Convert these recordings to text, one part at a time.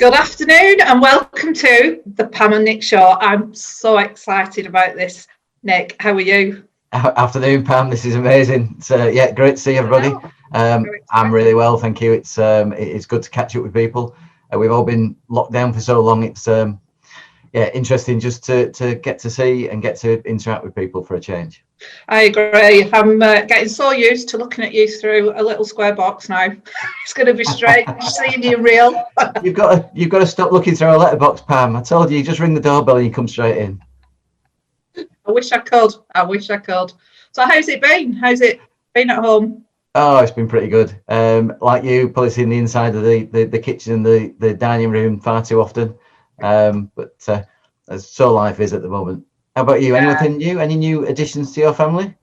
Good afternoon and welcome to the Pam and Nick Show. I'm so excited about this. Nick, how are you? Afternoon, Pam. This is amazing. It's great to see everybody. I'm really well, thank you. It's good to catch up with people. We've all been locked down for so long. It's interesting just to get to see and get to interact with people for a change. I agree. I'm getting so used to looking at you through a little square box now. It's going to be strange seeing you real. You've got to stop looking through a letterbox, Pam. I told you, just ring the doorbell and you come straight in. I wish I could. So how's it been? How's it been at home? Oh, it's been pretty good. Like you, probably seen the inside of the kitchen and the dining room far too often. But so life is at the moment. How about you? Yeah. Anything new? Any new additions to your family?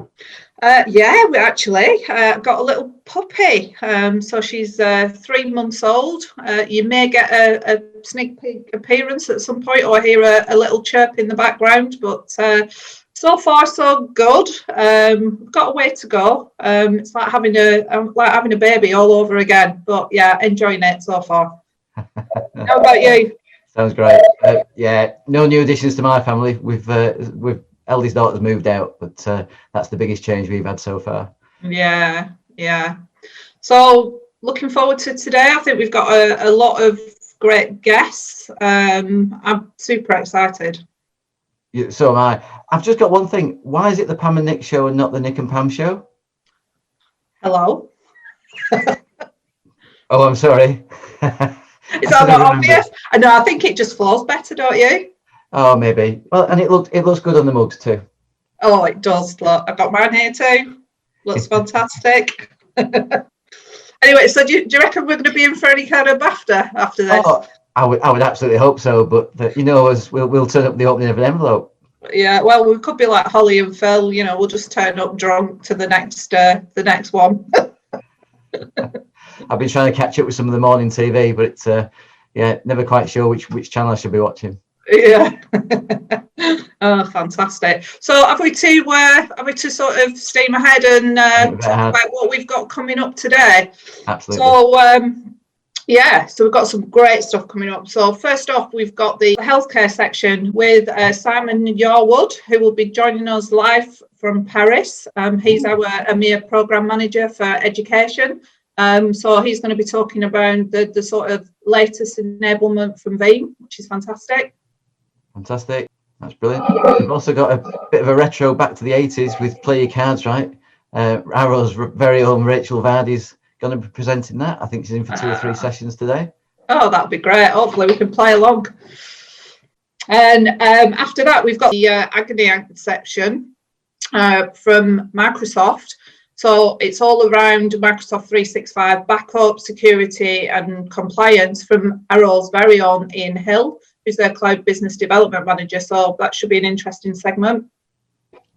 We actually got a little puppy. So she's 3 months old. You may get a sneak peek appearance at some point or hear a little chirp in the background, but so far so good. Got a way to go. It's like having a baby all over again, but yeah, enjoying it so far. How about you? Sounds great. No new additions to my family. We've eldest daughter's moved out, but that's the biggest change we've had so far. Yeah. So looking forward to today. I think we've got a lot of great guests. I'm super excited. Yeah, so am I. I've just got one thing. Why is it the Pam and Nick show and not the Nick and Pam show? Hello. Oh, I'm sorry. Is that not obvious? No, I think it just flows better, don't you? Oh, maybe. Well, and it looks good on the mugs too. Oh, it does. Look, I've got mine here too. Looks fantastic. Anyway, so do you reckon we're going to be in for any kind of BAFTA after this? Oh, I would absolutely hope so. But we'll turn up the opening of an envelope. Yeah, well, we could be like Holly and Phil. We'll just turn up drunk to the next one. I've been trying to catch up with some of the morning TV, but it's never quite sure which channel I should be watching. Yeah. Oh, fantastic. So have we to sort of steam ahead and talk about what we've got coming up today? Absolutely. So we've got some great stuff coming up. So first off, we've got the healthcare section with Simon Yarwood, who will be joining us live from Paris. He's our EMEA program manager for education. So he's going to be talking about the sort of latest enablement from Veeam, which is fantastic. Fantastic. That's brilliant. We've also got a bit of a retro back to the 80s with Play Your Cards, right? Arrow's very own Rachel Vardy's going to be presenting that. I think she's in for 2 or 3 sessions today. Oh, that'd be great. Hopefully we can play along. And after that, we've got the agony section from Microsoft. So it's all around Microsoft 365 backup, security and compliance from Arrow's very own Ian Hill, who's their cloud business development manager. So that should be an interesting segment.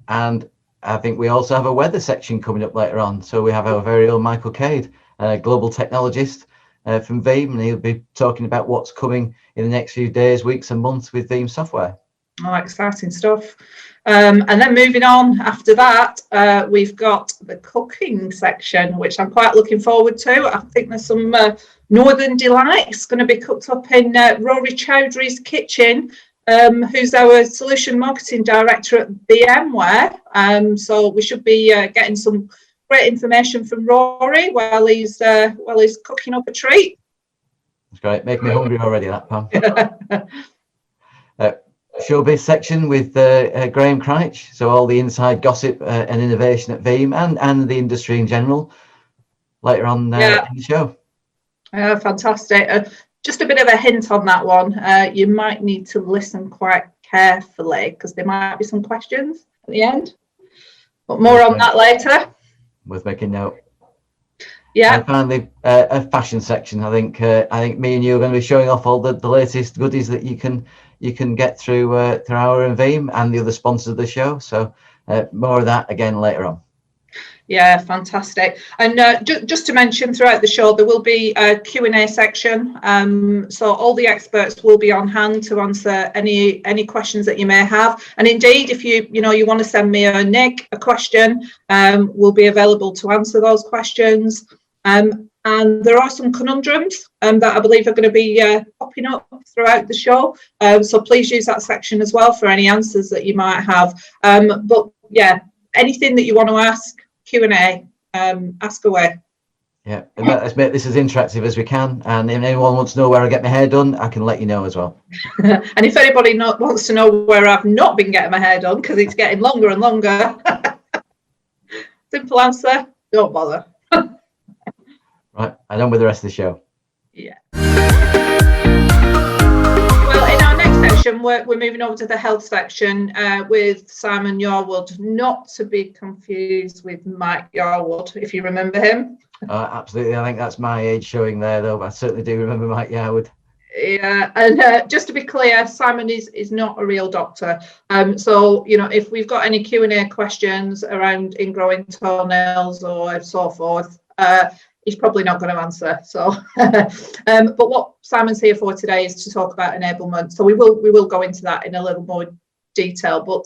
And I think we also have a weather section coming up later on. So we have our very own Michael Cade, a global technologist from Veeam, and he'll be talking about what's coming in the next few days, weeks and months with Veeam software. Oh, exciting stuff. And then moving on after that, we've got the cooking section, which I'm quite looking forward to. I think there's some Northern delights going to be cooked up in Rory Chowdhury's kitchen, who's our solution marketing director at Vmce. So we should be getting some great information from Rory while he's cooking up a treat. That's great. Making me hungry already, that, Pam. Showbiz section with Graham Crouch, so all the inside gossip and innovation at Veeam and the industry in general later on in the show. Fantastic. Just a bit of a hint on that one. You might need to listen quite carefully because there might be some questions at the end, but more on that later. Worth making note. Yeah. And finally, a fashion section. I think me and you are going to be showing off all the latest goodies that you can get through our and Veeam and the other sponsors of the show. So more of that again later on. Yeah, fantastic. And just to mention, throughout the show, there will be a Q&A section. So all the experts will be on hand to answer any questions that you may have. And indeed, if you want to send me or Nick a question, we'll be available to answer those questions. And there are some conundrums that I believe are going to be popping up throughout the show. So please use that section as well for any answers that you might have. But yeah, anything that you want to ask, Q&A, ask away. Yeah, and let's make this as interactive as we can. And if anyone wants to know where I get my hair done, I can let you know as well. And if anybody wants to know where I've not been getting my hair done, because it's getting longer and longer, simple answer, don't bother. Right, and on with the rest of the show. Yeah. Well, in our next section, we're moving over to the health section with Simon Yarwood, not to be confused with Mike Yarwood, if you remember him. Absolutely, I think that's my age showing there, though. I certainly do remember Mike Yarwood. Yeah, and just to be clear, Simon is not a real doctor. So, you know, if we've got any Q&A questions around ingrowing toenails or so forth, he's probably not going to answer. So, but what Simon's here for today is to talk about enablement. So we will go into that in a little more detail. But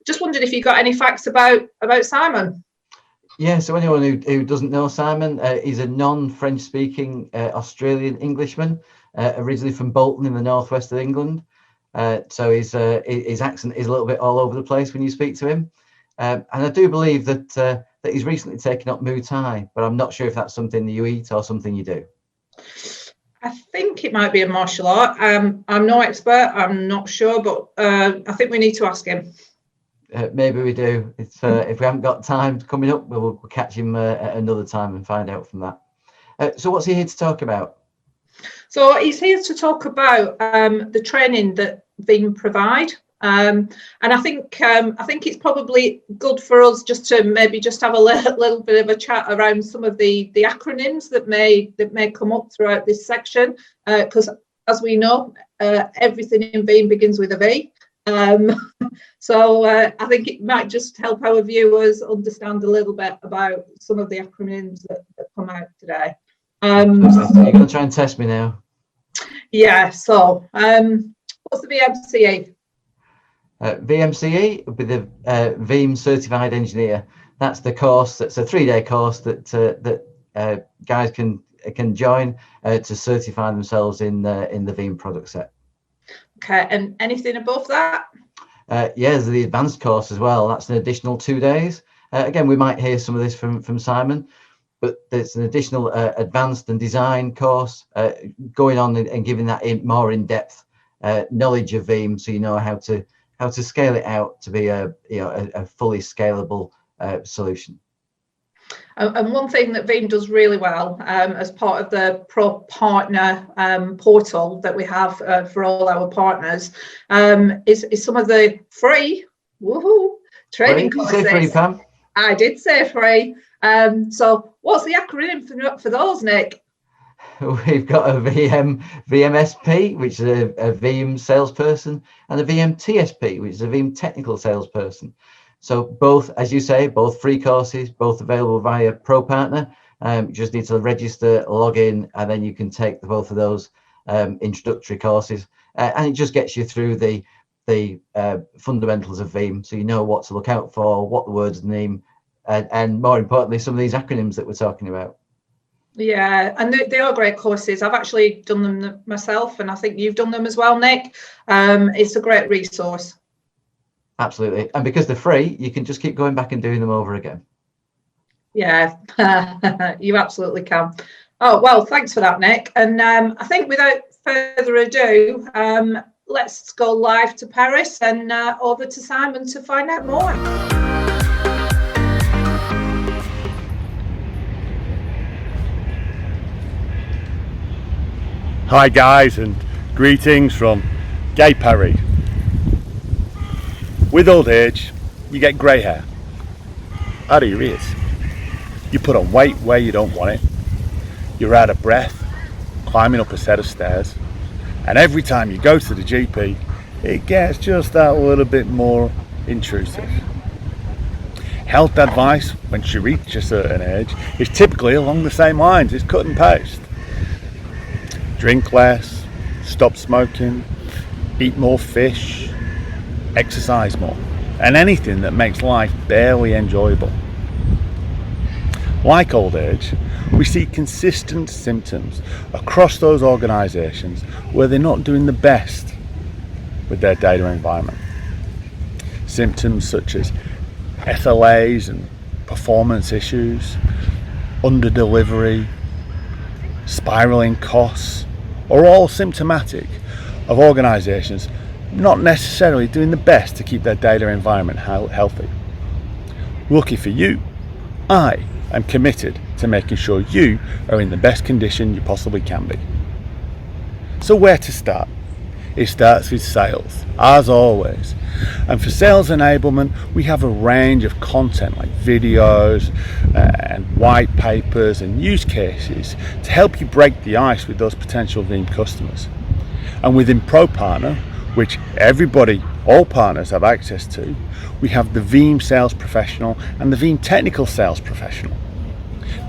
just wondered if you got any facts about Simon. Yeah, so anyone who doesn't know Simon, he's a non-French speaking Australian Englishman, originally from Bolton in the northwest of England. So his accent is a little bit all over the place when you speak to him. And I do believe that he's recently taken up Muay Thai, but I'm not sure if that's something that you eat or something you do. I think it might be a martial art. I'm no expert, I'm not sure, but I think we need to ask him. Maybe we do. It's, if we haven't got time coming up, we'll catch him at another time and find out from that. So what's he here to talk about? So he's here to talk about the training that Veeam provide. And I think it's probably good for us just to maybe just have a little bit of a chat around some of the acronyms that may come up throughout this section, because as we know, everything in Veeam begins with a V. So I think it might just help our viewers understand a little bit about some of the acronyms that come out today. You're going to try and test me now? Yeah, so what's the VMCE? VMCE would be the Veeam Certified Engineer. That's the course. That's a 3-day course that guys can join to certify themselves in the Veeam product set. Okay, and anything above that? Yeah, there's the advanced course as well. That's an additional 2 days. Again, we might hear some of this from Simon, but there's an additional advanced and design course going on and giving that more in-depth knowledge of Veeam, so you know how to scale it out to be a fully scalable solution. And one thing that Veeam does really well as part of the Pro Partner portal that we have for all our partners is some of the free training courses. Did you say free, Pam? I did say free. So what's the acronym for those, Nick? We've got a Vmsp, which is a Veeam salesperson, and a VMTSP, which is a Veeam technical salesperson. So both, as you say, both free courses, both available via Pro Partner. You just need to register, log in, and then you can take both of those introductory courses. And it just gets you through the fundamentals of Veeam, so you know what to look out for, what the words mean, and more importantly, some of these acronyms that we're talking about. Yeah, and they are great courses. I've actually done them myself, and I think you've done them as well, Nick. It's a great resource. Absolutely. And because they're free, you can just keep going back and doing them over again. Yeah, you absolutely can. Oh, well, thanks for that, Nick. And I think without further ado, let's go live to Paris and over to Simon to find out more. Hi guys, and greetings from Gay Paris. With old age, you get grey hair out of your ears. You put on weight where you don't want it. You're out of breath, climbing up a set of stairs. And every time you go to the GP, it gets just that little bit more intrusive. Health advice, once you reach a certain age, is typically along the same lines. It's cut and paste. Drink less, stop smoking, eat more fish, exercise more, and anything that makes life barely enjoyable. like old age, we see consistent symptoms across those organisations where they're not doing the best with their data environment. Symptoms such as SLAs and performance issues, under-delivery, spiralling costs, are all symptomatic of organisations not necessarily doing the best to keep their data environment healthy. Lucky for you, I am committed to making sure you are in the best condition you possibly can be. So where to start? It starts with sales, as always. And for sales enablement, we have a range of content like videos and white papers and use cases to help you break the ice with those potential Veeam customers. And within Pro Partner, which all partners have access to, we have the Veeam Sales Professional and the Veeam Technical Sales Professional.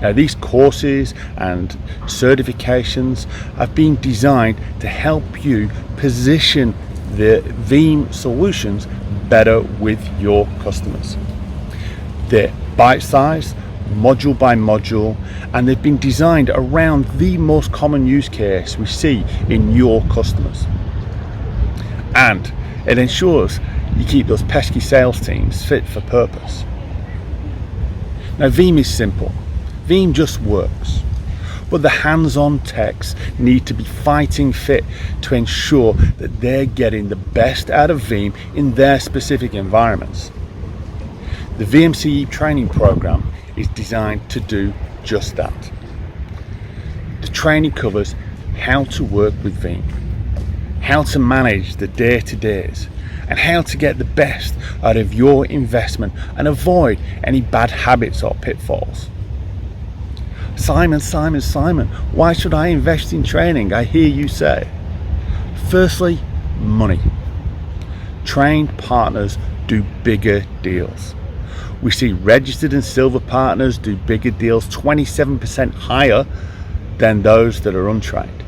Now, these courses and certifications have been designed to help you position the Veeam solutions better with your customers. They're bite-sized, module by module, and they've been designed around the most common use case we see in your customers. And it ensures you keep those pesky sales teams fit for purpose. Now, Veeam is simple. Veeam just works. But the hands-on techs need to be fighting fit to ensure that they're getting the best out of Veeam in their specific environments. The Vmce training program is designed to do just that. The training covers how to work with Veeam, how to manage the day-to-days, and how to get the best out of your investment and avoid any bad habits or pitfalls. Simon, why should I invest in training? I hear you say. Firstly, money. Trained partners do bigger deals. We see registered and silver partners do bigger deals 27% higher than those that are untrained.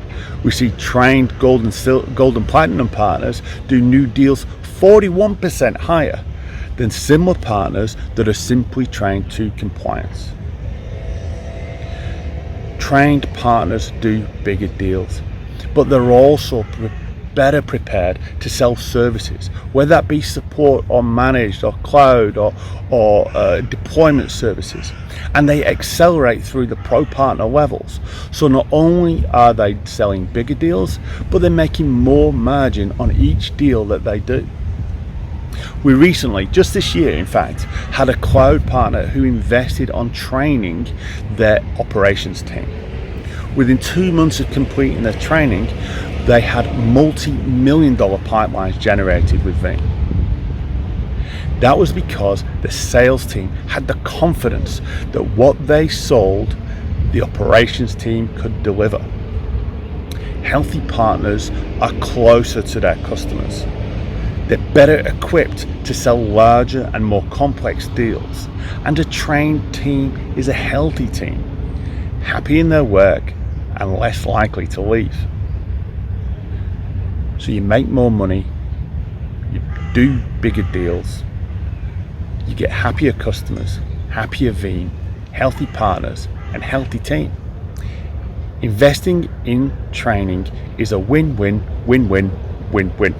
We see trained gold and platinum partners do new deals 41% higher than similar partners that are simply trained to compliance. Trained partners do bigger deals, but they're also better prepared to sell services, whether that be support or managed or cloud or deployment services, and they accelerate through the Pro Partner levels. So not only are they selling bigger deals, but they're making more margin on each deal that they do. We recently, just this year in fact, had a cloud partner who invested on training their operations team. Within 2 months of completing their training, they had multi-million-dollar pipelines generated with Veeam. That was because the sales team had the confidence that what they sold, the operations team could deliver. Healthy partners are closer to their customers. They're better equipped to sell larger and more complex deals. And a trained team is a healthy team, happy in their work and less likely to leave. So you make more money, you do bigger deals, you get happier customers, happier Veeam, healthy partners, and healthy team. Investing in training is a win-win, win-win, win-win.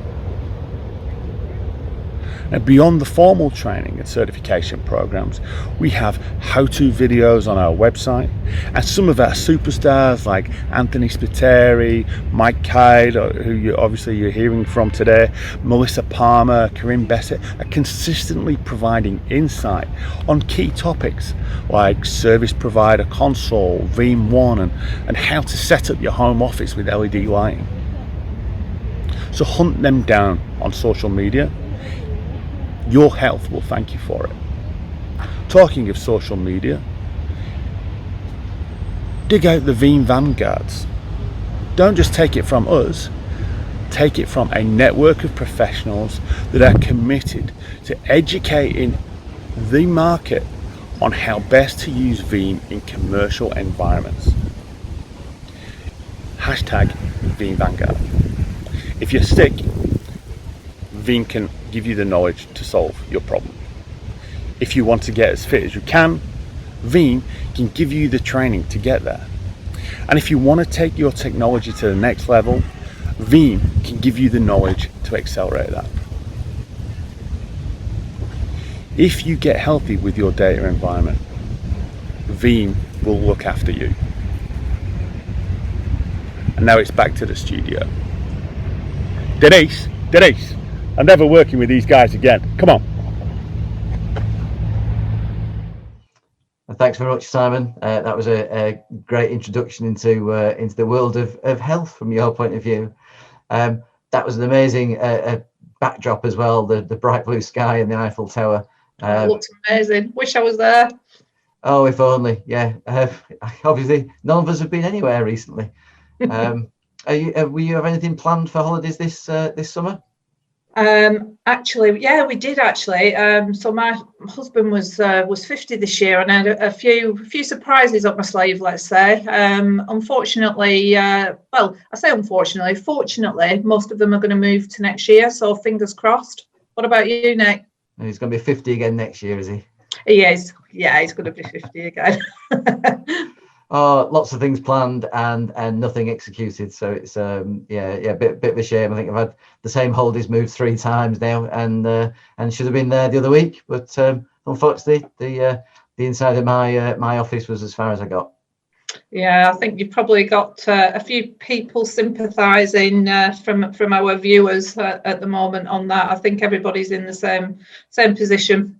And beyond the formal training and certification programs, we have how-to videos on our website, and some of our superstars like Anthony Spiteri, Mike Kyde, who you're hearing from today, Melissa Palmer, Corinne Bessett, are consistently providing insight on key topics like service provider console, Veeam One, and how to set up your home office with LED lighting. So hunt them down on social media. Your health will thank you for it. Talking of social media, dig out the Veeam Vanguards. Don't just take it from us, take it from a network of professionals that are committed to educating the market on how best to use Veeam in commercial environments. Hashtag Veeam Vanguard. If you're sick, Veeam can give you the knowledge to solve your problem. If you want to get as fit as you can, Veeam can give you the training to get there. And if you want to take your technology to the next level, Veeam can give you the knowledge to accelerate that. If you get healthy with your data environment, Veeam will look after you. And now it's back to the studio. Denise, I'm never working with these guys again. Come on. Thanks very much, Simon. That was a great introduction into the world of health from your point of view. That was an amazing backdrop as well, the bright blue sky and the Eiffel Tower. It looks amazing. Wish I was there. Oh, if only. Yeah. Obviously, none of us have been anywhere recently. Will you have anything planned for holidays this summer? Actually, yeah, we did actually. So my husband was 50 this year, and I had a few surprises up my sleeve, let's say. Unfortunately, well, I say unfortunately, fortunately, most of them are going to move to next year. So fingers crossed. What about you, Nick? He's going to be 50 again next year, is he? He is. Yeah, he's going to be 50 again. Oh, lots of things planned and nothing executed. So it's bit of a shame. I think I've had the same holidays moved 3 times now, and should have been there the other week, but unfortunately the inside of my office was as far as I got. Yeah, I think you've probably got a few people sympathising from our viewers at the moment on that. I think everybody's in the same position.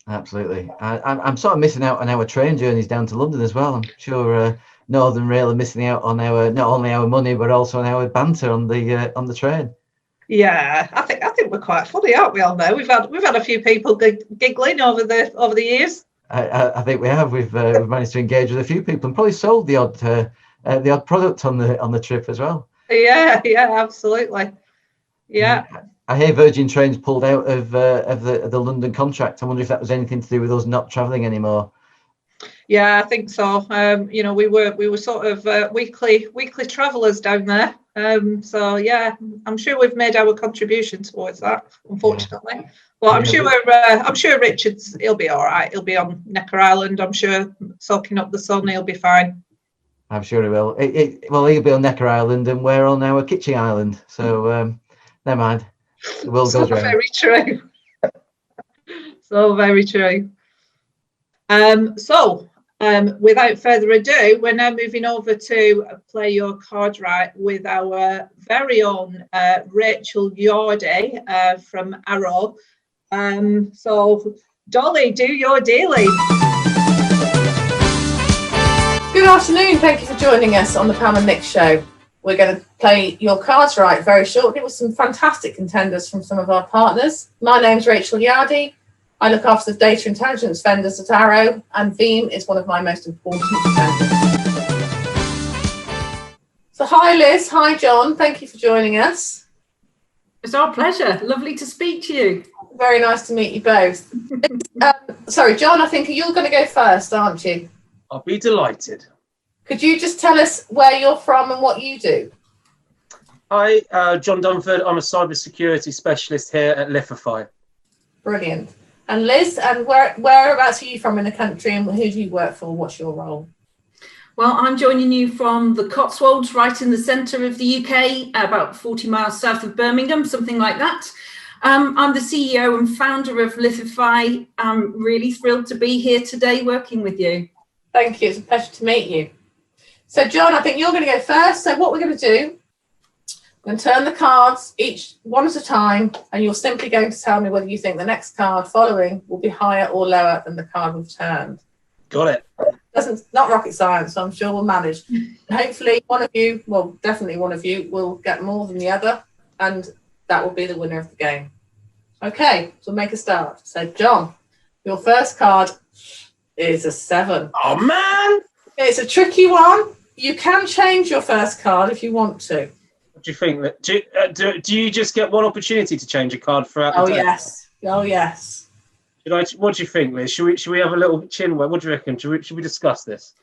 Absolutely. I'm sort of missing out on our train journeys down to London as well. I'm sure Northern Rail are missing out on our not only our money but also on our banter on the train. Yeah, I think we're quite funny, aren't we? On there, we've had a few people giggling over the years. I think we have. We've managed to engage with a few people and probably sold the odd product on the trip as well. Yeah, absolutely. Yeah. I hear Virgin Trains pulled out of the London contract. I wonder if that was anything to do with us not travelling anymore. Yeah, I think so. We were sort of weekly travellers down there. So yeah, I'm sure we've made our contribution towards that, unfortunately. Yeah. But I'm sure he'll be all right. He'll be on Necker Island. I'm sure soaking up the sun. He'll be fine. I'm sure he will. Well, he'll be on Necker Island, and we're on our Kitching Island. So never mind. The world goes round. Very true. So very true. Without further ado, we're now moving over to Play Your Card Right with our very own Rachel Chowdhury from Arrow. So, Dolly, do your dealing. Good afternoon. Thank you for joining us on the Pam and Nick show. We're going to play your cards right very shortly with some fantastic contenders from some of our partners. My name's Rachel Chowdhury. I look after the data intelligence vendors at Arrow, and Veeam is one of my most important vendors. So hi Liz, hi John, thank you for joining us. It's our pleasure. Lovely to speak to you. Very nice to meet you both. Sorry, John, I think you're going to go first, aren't you? I'll be delighted. Could you just tell us where you're from and what you do? Hi, John Dunford. I'm a cybersecurity specialist here at Lifify. Brilliant. And Liz, and whereabouts are you from in the country, and who do you work for? What's your role? Well, I'm joining you from the Cotswolds, right in the centre of the UK, about 40 miles south of Birmingham, something like that. I'm the CEO and founder of Lifify. I'm really thrilled to be here today working with you. Thank you. It's a pleasure to meet you. So, John, I think you're going to go first. So what we're going to do, I'm going to turn the cards each one at a time, and you're simply going to tell me whether you think the next card following will be higher or lower than the card we've turned. Got it. Not rocket science, so I'm sure we'll manage. Hopefully one of you, well, definitely one of you, will get more than the other, and that will be the winner of the game. Okay, so make a start. So, John, your first card is a 7. Oh, man! It's a tricky one. You can change your first card if you want to. What do you think? Do you just get one opportunity to change a card throughout the day? Oh, yes. What do you think, Liz? Should we have a little chin where? What do you reckon? Should we discuss this?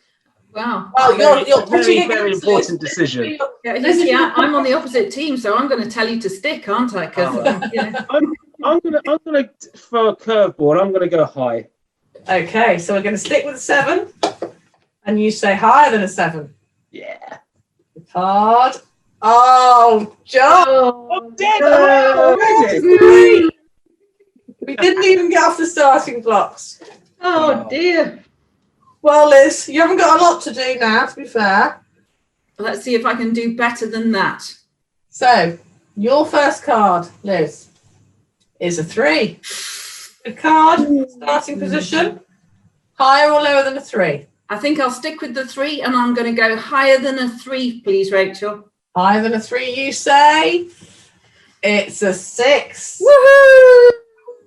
Wow. Well, you're very, very important decision. Yeah, I'm on the opposite team, so I'm going to tell you to stick, aren't I? I'm going to throw a curveball. I'm going to go high. Okay, so we're going to stick with a 7. And you say higher than a 7. Yeah. Card. Oh, John. Oh, dear. Oh, we didn't even get off the starting blocks. Oh dear. Well, Liz, you haven't got a lot to do now, to be fair. Let's see if I can do better than that. So, your first card, Liz, is a 3. Good card, starting position. Higher or lower than a 3? I think I'll stick with the 3 and I'm going to go higher than a 3, please, Rachel. Higher than a 3, you say? It's a 6. Woohoo!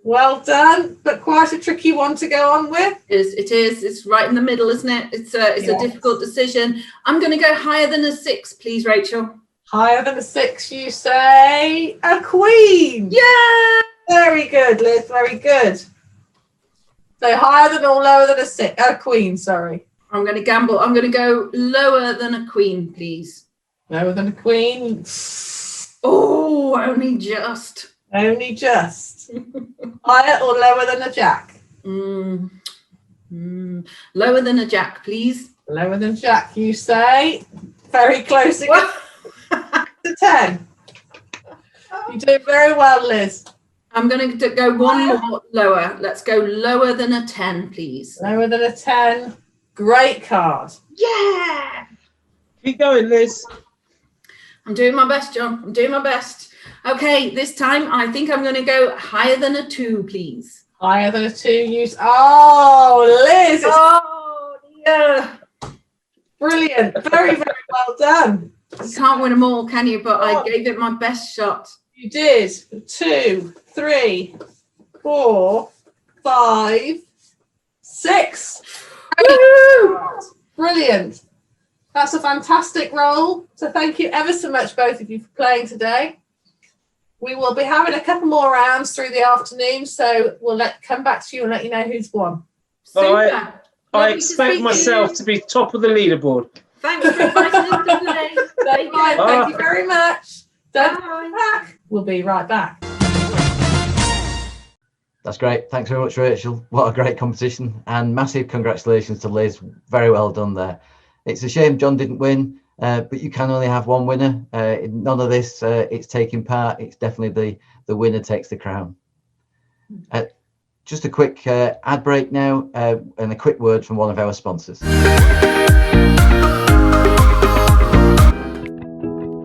Well done, but quite a tricky one to go on with. It is. It's right in the middle, isn't it? It's a difficult decision. I'm going to go higher than a 6, please, Rachel. Higher than a 6, you say? A queen. Yeah! Very good, Liz, very good. So higher than or lower than a 6? A queen, sorry. I'm going to gamble. I'm going to go lower than a queen, please. Lower than a queen. Oh, only just. Only just. Higher or lower than a jack? Lower than a jack, please. Lower than jack, you say? Very close again. To 10. You do very well, Liz. I'm going to go one more lower. Let's go lower than a 10, please. Lower than a 10. Great card. Yeah! Keep going, Liz. I'm doing my best, John. I'm doing my best. Okay, this time I think I'm going to go higher than a 2, please. Higher than a 2, use. Oh, Liz. Oh, yeah. Brilliant. Very, very well done. You can't win them all, can you? But I gave it my best shot. You did. 2, 3, 4, 5, 6. Woo! Brilliant. That's a fantastic roll. So thank you ever so much, both of you, for playing today. We will be having a couple more rounds through the afternoon, so we'll come back to you and let you know who's won. Super. I expect myself to be top of the leaderboard. Thanks for inviting us to play. Thank you very much. Don't come back. We'll be right back. That's great. Thanks very much, Rachel. What a great competition, and massive congratulations to Liz. Very well done there. It's a shame John didn't win, but you can only have one winner. None of this, it's taking part. It's definitely the winner takes the crown. Just a quick ad break now, and a quick word from one of our sponsors.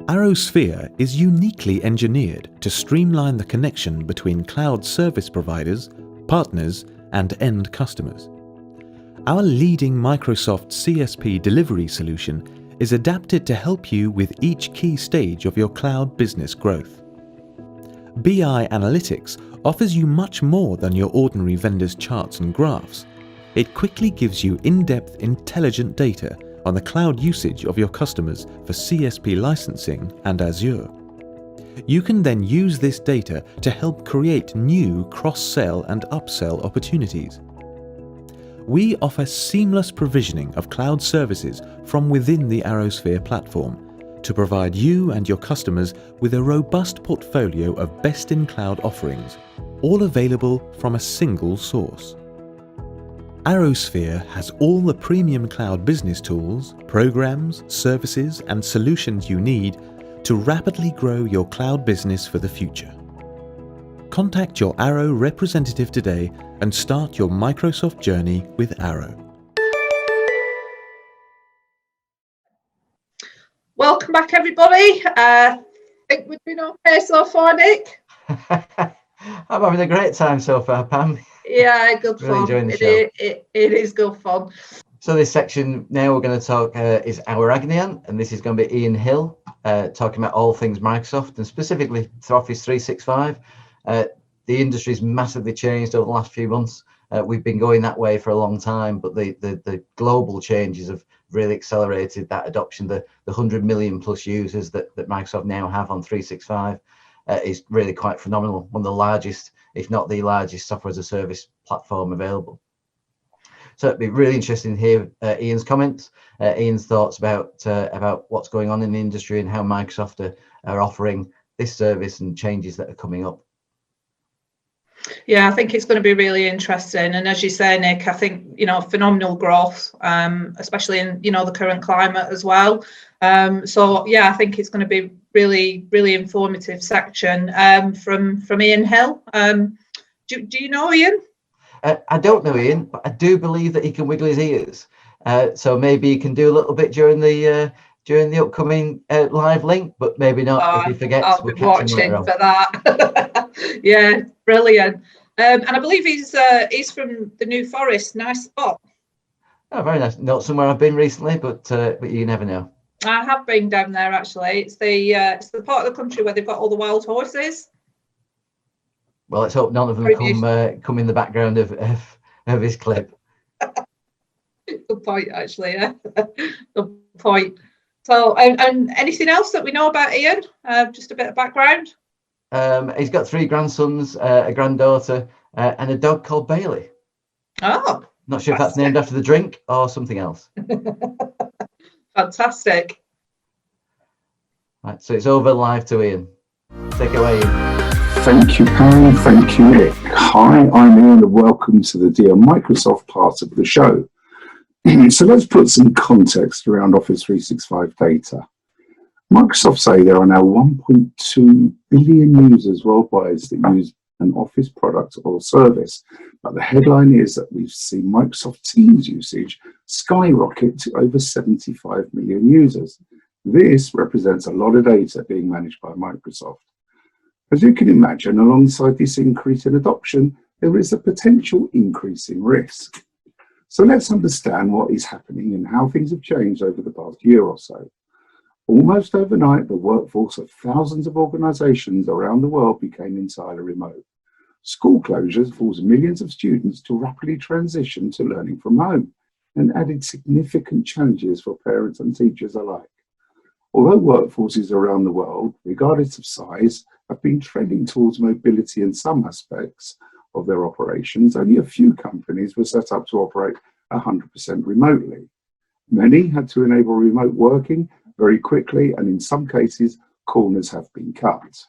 ArrowSphere is uniquely engineered to streamline the connection between cloud service providers, partners, and end customers. Our leading Microsoft CSP delivery solution is adapted to help you with each key stage of your cloud business growth. BI Analytics offers you much more than your ordinary vendor's charts and graphs. It quickly gives you in-depth, intelligent data on the cloud usage of your customers for CSP licensing and Azure. You can then use this data to help create new cross-sell and upsell opportunities. We offer seamless provisioning of cloud services from within the ArrowSphere platform to provide you and your customers with a robust portfolio of best-in-cloud offerings, all available from a single source. ArrowSphere has all the premium cloud business tools, programs, services, and solutions you need to rapidly grow your cloud business for the future. Contact your Arrow representative today and start your Microsoft journey with Arrow. Welcome back, everybody. I think we're doing okay so far, Nick. I'm having a great time so far, Pam. Yeah, good Really fun. enjoying the show. It is good fun. So this section now we're going to talk is our Agony Aunt, and this is going to be Ian Hill talking about all things Microsoft and specifically to Office 365. The industry's massively changed over the last few months. We've been going that way for a long time, but the global changes have really accelerated that adoption. The 100 million plus users that Microsoft now have on 365 is really quite phenomenal. One of the largest, if not the largest, software as a service platform available. So it'd be really interesting to hear Ian's comments, Ian's thoughts about what's going on in the industry and how Microsoft are offering this service and changes that are coming up. Yeah, I think it's going to be really interesting. And as you say, Nick, I think, you know, phenomenal growth, especially in, you know, the current climate as well. So, yeah, I think it's going to be really, really informative section from Ian Hill. Do you know Ian? I don't know Ian, but I do believe that he can wiggle his ears. So maybe he can do a little bit during the upcoming live link, but maybe not if he forgets. I'll be watching for that. Yeah, brilliant. And I believe he's from the New Forest. Nice spot. Oh, very nice. Not somewhere I've been recently, but you never know. I have been down there actually. It's the part of the country where they've got all the wild horses. Well, let's hope none of them come in the background of his clip. Good point, actually. Yeah, good point. So, and anything else that we know about Ian? Just a bit of background. He's got 3 grandsons, a granddaughter, and a dog called Bailey. Oh, not sure if that's named after the drink or something else. Fantastic. Right, so it's over live to Ian. Take it away, Ian. Thank you, Pam. Thank you, Nick. Hi, I'm Ian, and welcome to the Dear Microsoft part of the show. So let's put some context around Office 365 data. Microsoft say there are now 1.2 billion users worldwide that use an Office product or service. But the headline is that we've seen Microsoft Teams usage skyrocket to over 75 million users. This represents a lot of data being managed by Microsoft. As you can imagine, alongside this increase in adoption, there is a potential increase in risk. So let's understand what is happening and how things have changed over the past year or so. Almost overnight, the workforce of thousands of organizations around the world became entirely remote. School closures forced millions of students to rapidly transition to learning from home and added significant challenges for parents and teachers alike. Although workforces around the world, regardless of size, have been trending towards mobility in some aspects of their operations, only a few companies were set up to operate 100% remotely. Many had to enable remote working very quickly, and in some cases, corners have been cut.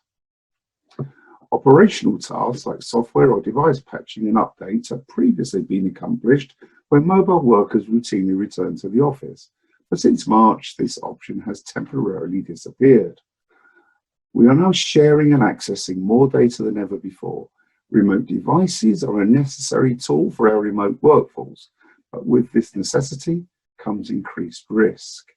Operational tasks like software or device patching and updates have previously been accomplished when mobile workers routinely return to the office. But since March, this option has temporarily disappeared. We are now sharing and accessing more data than ever before. Remote devices are a necessary tool for our remote workforce, but with this necessity comes increased risk.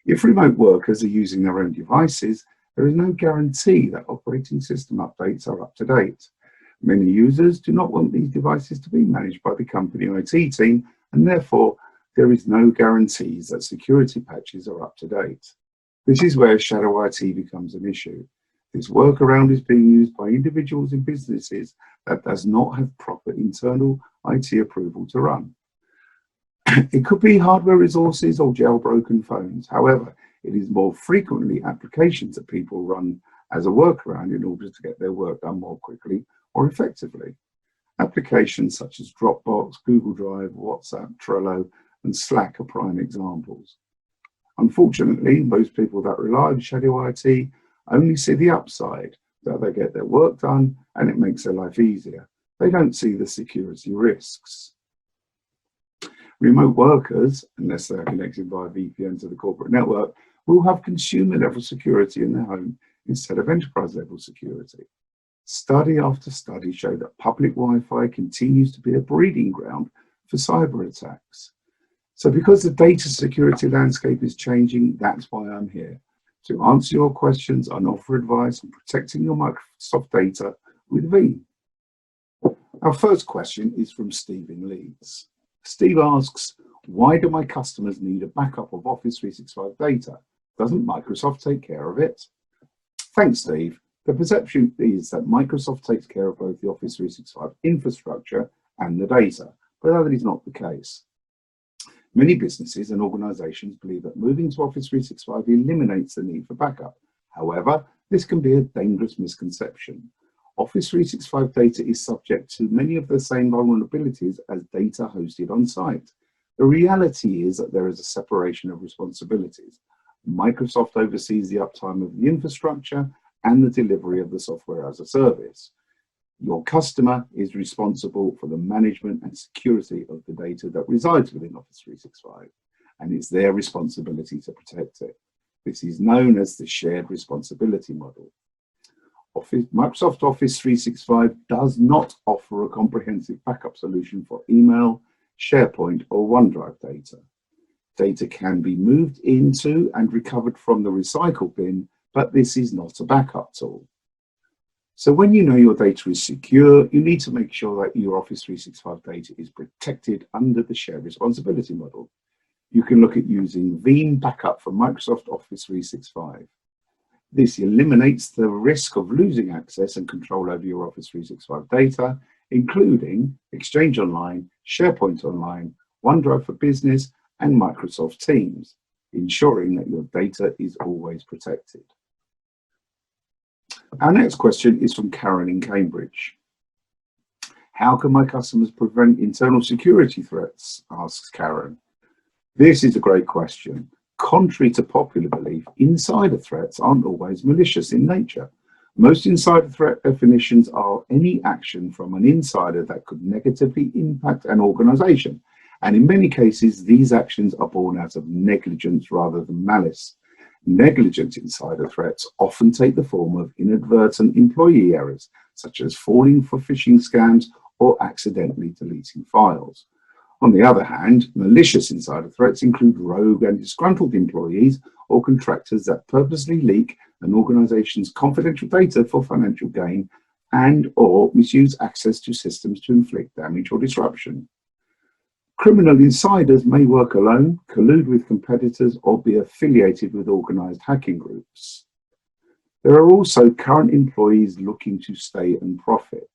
If remote workers are using their own devices, there is no guarantee that operating system updates are up to date. Many users do not want these devices to be managed by the company IT team, and therefore there is no guarantees that security patches are up to date. This is where shadow IT becomes an issue. This workaround is being used by individuals in businesses that does not have proper internal IT approval to run. It could be hardware resources or jailbroken phones. However, it is more frequently applications that people run as a workaround in order to get their work done more quickly or effectively. Applications such as Dropbox, Google Drive, WhatsApp, Trello, and Slack are prime examples. Unfortunately, most people that rely on shadow IT only see the upside, that they get their work done and it makes their life easier. They don't see the security risks. Remote workers, unless they are connected via VPN to the corporate network, will have consumer-level security in their home instead of enterprise-level security. Study after study show that public Wi-Fi continues to be a breeding ground for cyber attacks. So because the data security landscape is changing, that's why I'm here, to answer your questions and offer advice on protecting your Microsoft data with Veeam. Our first question is from Steve in Leeds. Steve asks, why do my customers need a backup of Office 365 data? Doesn't Microsoft take care of it? Thanks, Steve. The perception is that Microsoft takes care of both the Office 365 infrastructure and the data, but that is not the case. Many businesses and organizations believe that moving to Office 365 eliminates the need for backup. However, this can be a dangerous misconception. Office 365 data is subject to many of the same vulnerabilities as data hosted on site. The reality is that there is a separation of responsibilities. Microsoft oversees the uptime of the infrastructure and the delivery of the software as a service. Your customer is responsible for the management and security of the data that resides within Office 365, and it's their responsibility to protect it. This is known as the shared responsibility model. Microsoft Office 365 does not offer a comprehensive backup solution for email, SharePoint, or OneDrive data. Data can be moved into and recovered from the recycle bin, but this is not a backup tool. So when you know your data is secure, you need to make sure that your Office 365 data is protected under the shared responsibility model. You can look at using Veeam backup for Microsoft Office 365. This eliminates the risk of losing access and control over your Office 365 data, including Exchange Online, SharePoint Online, OneDrive for Business, and Microsoft Teams, ensuring that your data is always protected. Our next question is from Karen in Cambridge. How can my customers prevent internal security threats? Asks Karen. This is a great question. Contrary to popular belief, insider threats aren't always malicious in nature. Most insider threat definitions are any action from an insider that could negatively impact an organization. And in many cases, these actions are born out of negligence rather than malice. Negligent insider threats often take the form of inadvertent employee errors, such as falling for phishing scams or accidentally deleting files. On the other hand, malicious insider threats include rogue and disgruntled employees or contractors that purposely leak an organization's confidential data for financial gain and or misuse access to systems to inflict damage or disruption. Criminal insiders may work alone, collude with competitors, or be affiliated with organized hacking groups. There are also current employees looking to stay and profit.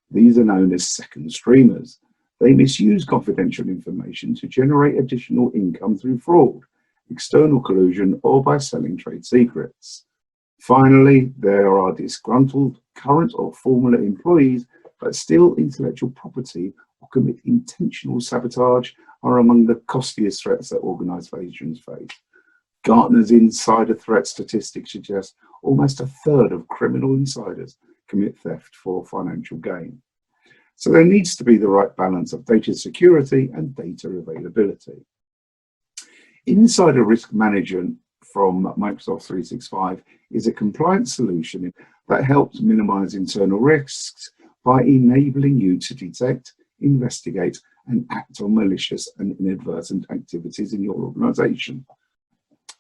These are known as second streamers. They misuse confidential information to generate additional income through fraud, external collusion, or by selling trade secrets. Finally, there are disgruntled current or former employees that steal intellectual property or commit intentional sabotage are among the costliest threats that organizations face. Gartner's insider threat statistics suggest almost a third of criminal insiders commit theft for financial gain. So there needs to be the right balance of data security and data availability. Insider Risk Management from Microsoft 365 is a compliance solution that helps minimize internal risks by enabling you to detect, investigate, and act on malicious and inadvertent activities in your organization.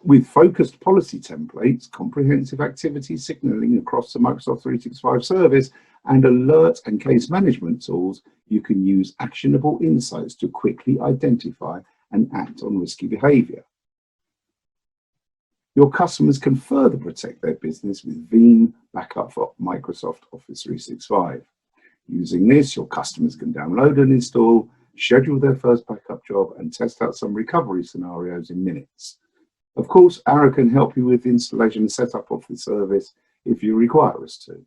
With focused policy templates, comprehensive activity signaling across the Microsoft 365 service, and alert and case management tools, you can use actionable insights to quickly identify and act on risky behavior. Your customers can further protect their business with Veeam backup for Microsoft Office 365. Using this, your customers can download and install, schedule their first backup job, and test out some recovery scenarios in minutes. Of course, Ara can help you with the installation and setup of the service if you require us to.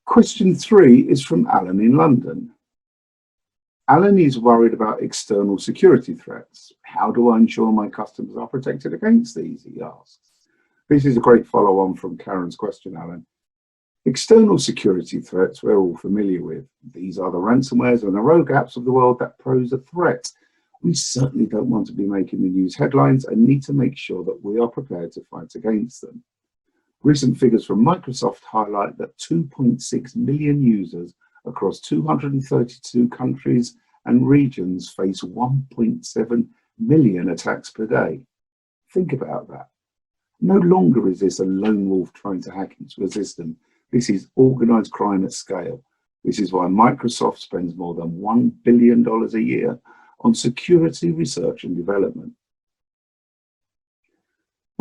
Question 3 is from Alan in London. Alan is worried about external security threats. How do I ensure my customers are protected against these, he asks. This is a great follow-on from Karen's question, Alan. External security threats we're all familiar with. These are the ransomwares and the rogue apps of the world that pose a threat. We certainly don't want to be making the news headlines and need to make sure that we are prepared to fight against them. Recent figures from Microsoft highlight that 2.6 million users across 232 countries and regions face 1.7 million attacks per day. Think about that. No longer is this a lone wolf trying to hack into a system. This is organized crime at scale. This is why Microsoft spends more than $1 billion a year on security research and development.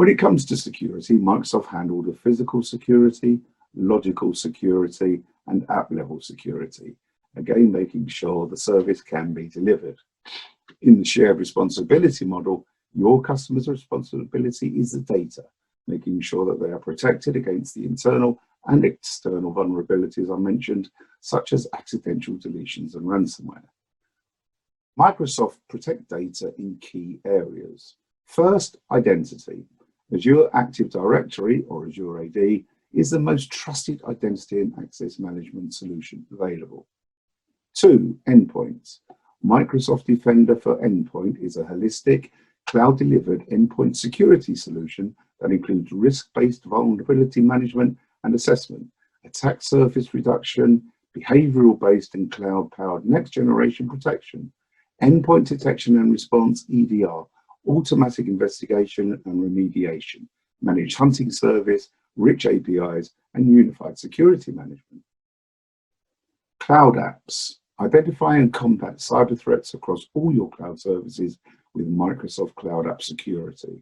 When it comes to security, Microsoft handled the physical security, logical security, and app-level security, again making sure the service can be delivered. In the shared responsibility model, your customer's responsibility is the data, making sure that they are protected against the internal and external vulnerabilities I mentioned, such as accidental deletions and ransomware. Microsoft protect data in key areas. First, identity. Azure Active Directory, or Azure AD, is the most trusted identity and access management solution available. 2. Endpoints. Microsoft Defender for Endpoint is a holistic, cloud-delivered endpoint security solution that includes risk-based vulnerability management and assessment, attack surface reduction, behavioral-based and cloud-powered next-generation protection, endpoint detection and response (EDR), automatic investigation and remediation, managed hunting service, rich APIs, and unified security management. Cloud apps. Identify and combat cyber threats across all your cloud services with Microsoft Cloud App Security,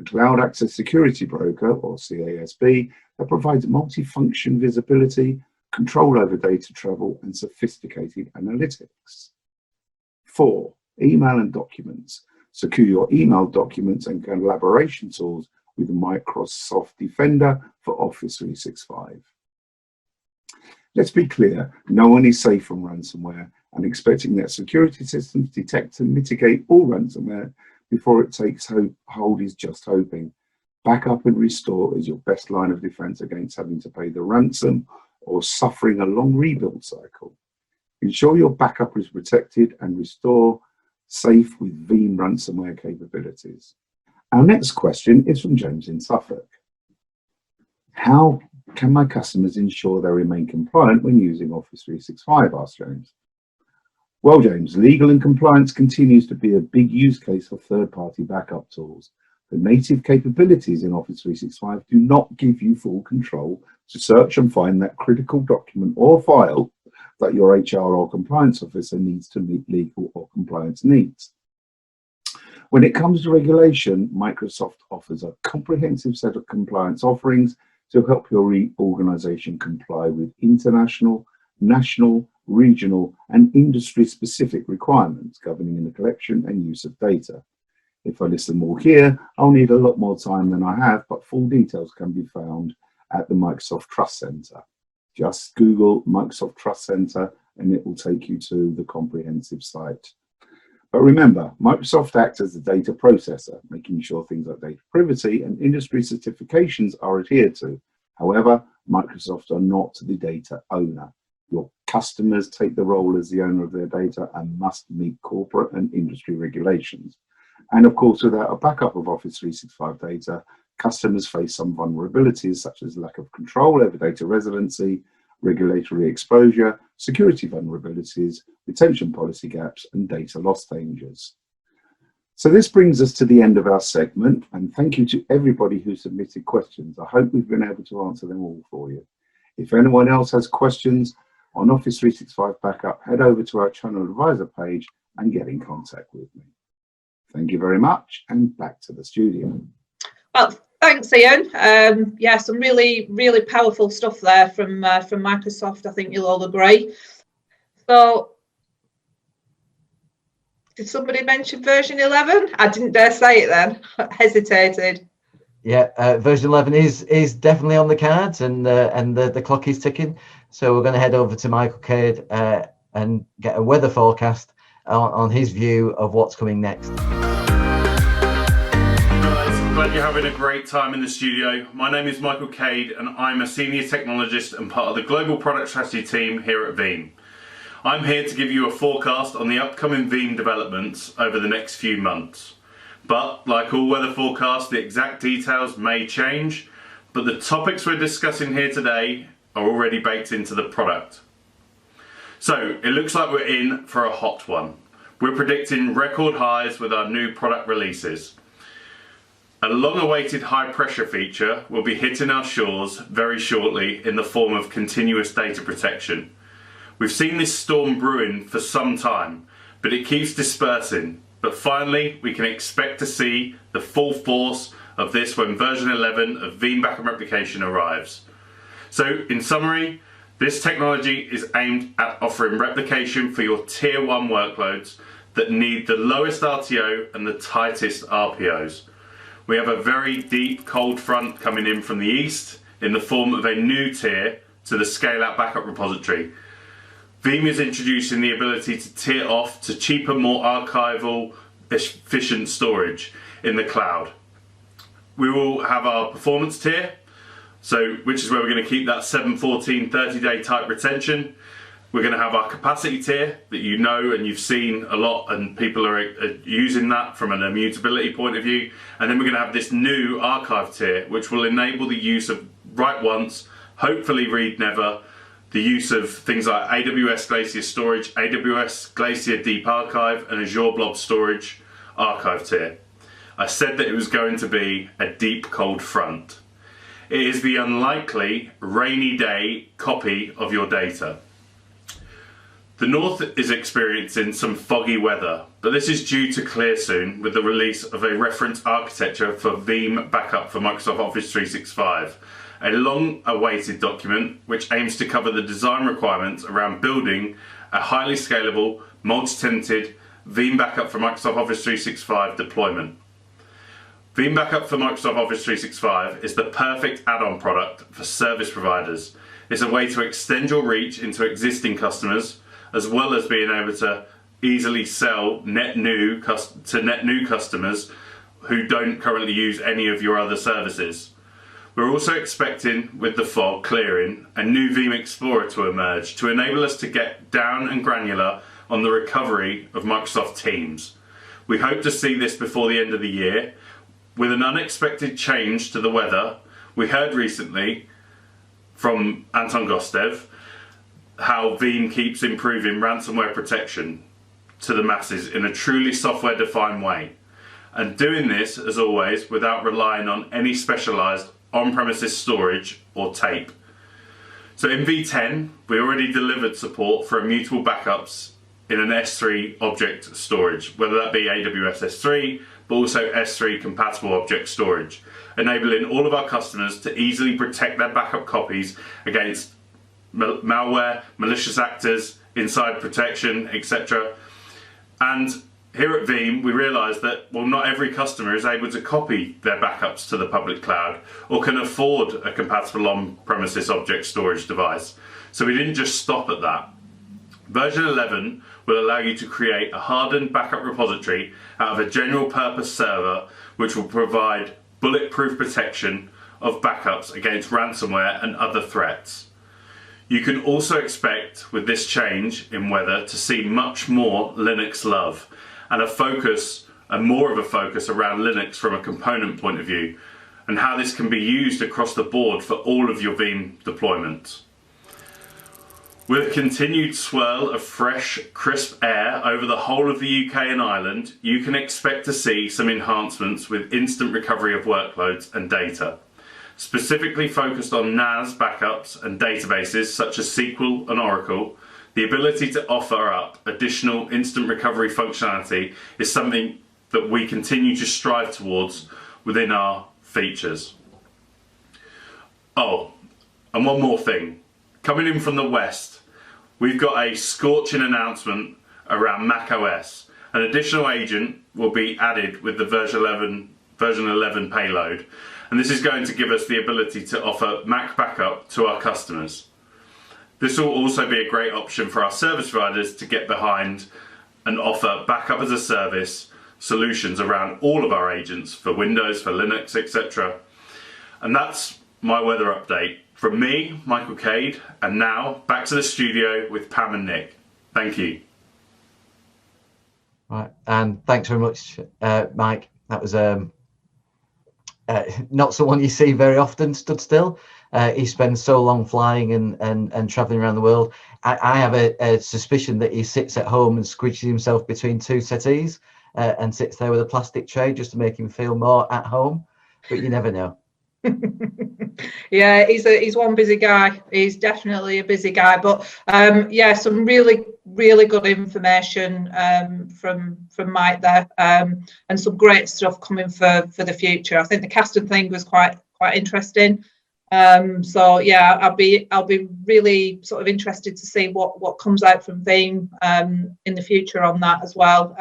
a cloud access security broker, or CASB, that provides multifunction visibility, control over data travel, and sophisticated analytics. 4. Email and documents. Secure your email documents and collaboration tools with Microsoft Defender for Office 365. Let's be clear, no one is safe from ransomware, and expecting that security systems detect and mitigate all ransomware before it takes hold is just hoping. Backup and restore is your best line of defense against having to pay the ransom or suffering a long rebuild cycle. Ensure your backup is protected and restore safe with Veeam ransomware capabilities. Our next question is from James in Suffolk. How can my customers ensure they remain compliant when using Office 365, asked James. Well, James, legal and compliance continues to be a big use case for third-party backup tools. The native capabilities in Office 365 do not give you full control to search and find that critical document or file that your HR or compliance officer needs to meet legal or compliance needs. When it comes to regulation, Microsoft offers a comprehensive set of compliance offerings to help your organization comply with international, national, regional, and industry-specific requirements governing the collection and use of data. If I list them all here, I'll need a lot more time than I have, but full details can be found at the Microsoft Trust Center. Just Google Microsoft Trust Center and it will take you to the comprehensive site. But remember, Microsoft acts as a data processor, making sure things like data privacy and industry certifications are adhered to. However, Microsoft are not the data owner. Your customers take the role as the owner of their data and must meet corporate and industry regulations. And of course, without a backup of Office 365 data, customers face some vulnerabilities such as lack of control over data residency, regulatory exposure, security vulnerabilities, retention policy gaps, and data loss dangers. So this brings us to the end of our segment, and thank you to everybody who submitted questions. I hope we've been able to answer them all for you. If anyone else has questions on Office 365 backup, head over to our channel advisor page and get in contact with me. Thank you very much, and back to the studio. Well, thanks, Ian. Yeah, some really, really powerful stuff there from Microsoft. I think you'll all agree. So, did somebody mention version 11? I didn't dare say it then. Hesitated. Yeah, version 11 is definitely on the cards, and the clock is ticking. So we're going to head over to Michael Cade and get a weather forecast on his view of what's coming next. Glad you're having a great time in the studio. My name is Michael Cade and I'm a senior technologist and part of the global product strategy team here at Veeam. I'm here to give you a forecast on the upcoming Veeam developments over the next few months. But like all weather forecasts, the exact details may change, but the topics we're discussing here today are already baked into the product. So it looks like we're in for a hot one. We're predicting record highs with our new product releases. A long-awaited high-pressure feature will be hitting our shores very shortly in the form of continuous data protection. We've seen this storm brewing for some time, but it keeps dispersing. But finally, we can expect to see the full force of this when version 11 of Veeam Backup Replication arrives. So, in summary, this technology is aimed at offering replication for your Tier 1 workloads that need the lowest RTO and the tightest RPOs. We have a very deep cold front coming in from the east in the form of a new tier to the scale-out backup repository. Veeam is introducing the ability to tier off to cheaper, more archival, efficient storage in the cloud. we will have our performance tier, which is where we're going to keep that 714 30-day type retention. We're going to have our capacity tier that you know and you've seen a lot, and people are using that from an immutability point of view. And then we're going to have this new archive tier, which will enable the use of write once, hopefully read never, the use of things like AWS Glacier Storage, AWS Glacier Deep Archive, and Azure Blob Storage archive tier. I said that it was going to be a deep cold front. It is the unlikely rainy day copy of your data. The North is experiencing some foggy weather, but this is due to clear soon with the release of a reference architecture for Veeam backup for Microsoft Office 365, a long-awaited document which aims to cover the design requirements around building a highly scalable, multi-tenanted Veeam backup for Microsoft Office 365 deployment. Veeam backup for Microsoft Office 365 is the perfect add-on product for service providers. It's a way to extend your reach into existing customers, as well as being able to easily sell to net new customers who don't currently use any of your other services. We're also expecting, with the fog clearing, a new Veeam Explorer to emerge to enable us to get down and granular on the recovery of Microsoft Teams. We hope to see this before the end of the year. With an unexpected change to the weather, we heard recently from Anton Gostev how Veeam keeps improving ransomware protection to the masses in a truly software-defined way, and doing this, as always, without relying on any specialized on-premises storage or tape. So in V10, we already delivered support for immutable backups in an S3 object storage, whether that be AWS S3, but also S3 compatible object storage, enabling all of our customers to easily protect their backup copies against malware, malicious actors, inside protection, etc. And here at Veeam, we realised that, well, not every customer is able to copy their backups to the public cloud or can afford a compatible on-premises object storage device. So we didn't just stop at that. Version 11 will allow you to create a hardened backup repository out of a general purpose server, which will provide bulletproof protection of backups against ransomware and other threats. You can also expect, with this change in weather, to see much more Linux love and more of a focus around Linux from a component point of view, and how this can be used across the board for all of your Veeam deployments. With a continued swirl of fresh, crisp air over the whole of the UK and Ireland, you can expect to see some enhancements with instant recovery of workloads and data, specifically focused on NAS backups and databases such as SQL and Oracle. The ability to offer up additional instant recovery functionality is something that we continue to strive towards within our features. Oh, and one more thing. Coming in from the West, we've got a scorching announcement around macOS. An additional agent will be added with the version 11 payload, and this is going to give us the ability to offer Mac backup to our customers. This will also be a great option for our service providers to get behind and offer backup as a service solutions around all of our agents for Windows, for Linux, etc. And that's my weather update. From me, Michael Cade, and now back to the studio with Pam and Nick. Thank you. Right, and thanks very much, Mike. That was not someone you see very often stood still. He spends so long flying and traveling around the world. I have a suspicion that he sits at home and squishes himself between two settees and sits there with a plastic tray just to make him feel more at home, but you never know. Yeah, he's one busy guy. He's definitely a busy guy, but yeah, some really good information from Mike there, and some great stuff coming for the future. I think the casting thing was quite interesting. So yeah, I'll be really sort of interested to see what comes out from Veeam in the future on that as well.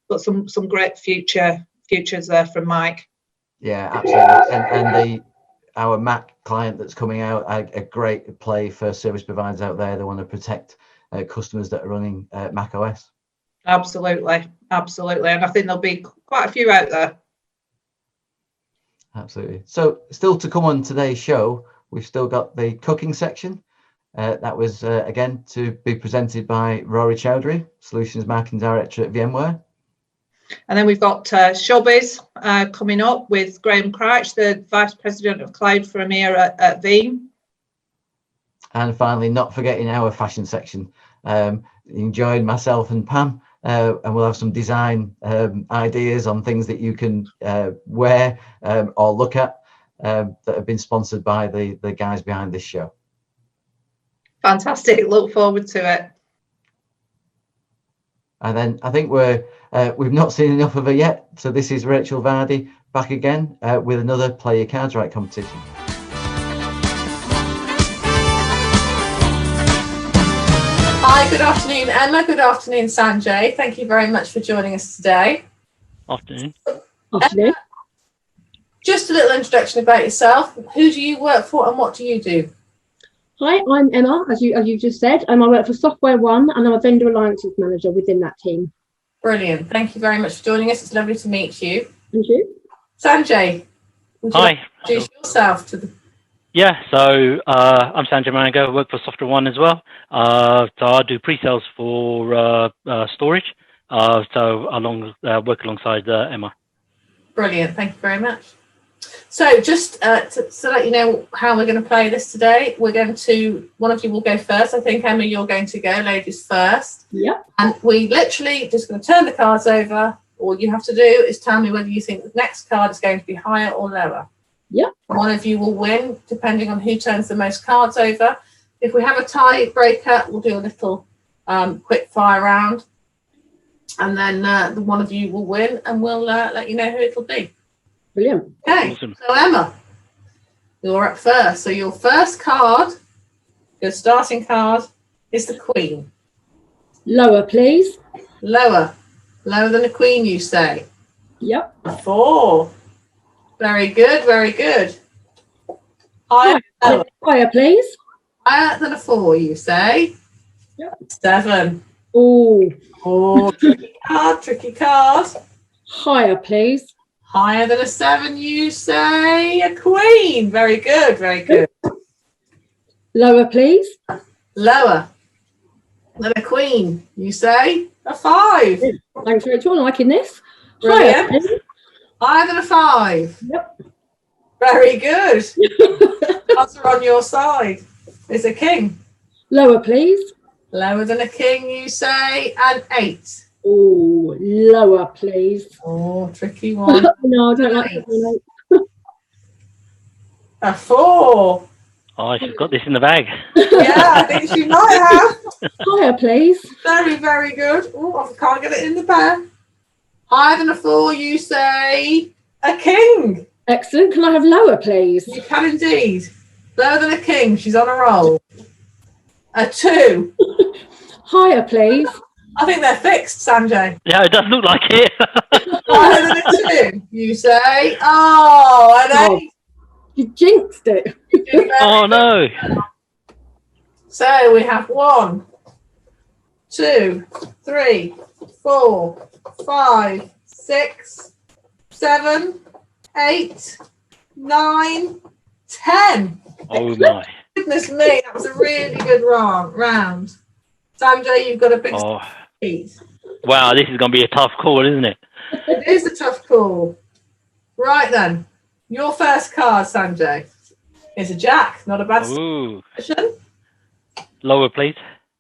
But some great futures there from Mike. Yeah, absolutely. And our Mac client that's coming out, a great play for service providers out there that want to protect customers that are running Mac OS. Absolutely. And I think there'll be quite a few out there. Absolutely. So still to come on today's show, we've still got the cooking section. That was, again, to be presented by Rory Chowdhury, Solutions Marketing Director at VMware. And then we've got Showbiz coming up with Graham Crouch, the Vice President of Cloud for EMEA at Veeam. And finally, not forgetting our fashion section. Enjoyed myself and Pam, and we'll have some design ideas on things that you can wear or look at that have been sponsored by the guys behind this show. Fantastic. Look forward to it. And then I think we've not seen enough of her yet. So this is Rachel Vardy back again with another Play Your Cards Right competition. Hi, good afternoon, Emma. Good afternoon, Sanjay. Thank you very much for joining us today. Afternoon. Emma, just a little introduction about yourself. Who do you work for and what do you do? Hi, I'm Emma, as you just said. I work for Software One and I'm a Vendor Alliances Manager within that team. Brilliant. Thank you very much for joining us. It's lovely to meet you. Thank you. Sanjay, would you like to introduce yourself to the... Yeah, so I'm Sanjay Manga, I work for Software One as well. So I do pre-sales for storage. So work alongside Emma. Brilliant. Thank you very much. So just to let you know how we're going to play this today, we're going to, one of you will go first. I think, Emma, you're going to go, ladies first. Yep. And we literally just going to turn the cards over. All you have to do is tell me whether you think the next card is going to be higher or lower. Yep. One of you will win, depending on who turns the most cards over. If we have a tiebreaker, we'll do a little quick fire round. And then the one of you will win, and we'll let you know who it'll be. Brilliant. Okay, Awesome. So Emma, you're up first. So your first card, your starting card, is the Queen. Lower, please. Lower. Lower than a Queen, you say? Yep. 4. Very good, very good. Higher, lower. Higher, please. Higher than a 4, you say? Yep. 7. Oh, Tricky card, tricky card. higher, please. Higher than a 7, you say? A Queen. Very good, very good. Lower, please. Lower than a Queen, you say? A 5. Thanks, Rachel. I'm liking this. Higher, Brilliant. please. Higher than a 5. Yep. Very good. Odds are on your side. It's a King. Lower, please. Lower than a King, you say? An 8. Oh, lower, please. Oh, tricky one. No, I don't like that. A 4. Oh, she's got this in the bag. Yeah, I think she might have. Higher, please. Very, very good. Oh, I can't get it in the bag. Higher than a 4, you say? A King. Excellent. Can I have lower, please? You can indeed. Lower than a King. She's on a roll. A 2. Higher, please. I think they're fixed, Sanjay. Yeah, it does look like it. Higher than a 2, you say? Oh, an 8. You jinxed it. Oh, no. So we have 1, 2, 3, 4, 5, 6, 7, 8, 9, 10. Oh, my. Goodness me, that was a really good round. Sanjay, you've got a big speed. Wow, this is going to be a tough call, isn't it? It is a tough call. Right then, your first card, Sanjay, is a Jack. Not a bad Ooh. position. Lower, please.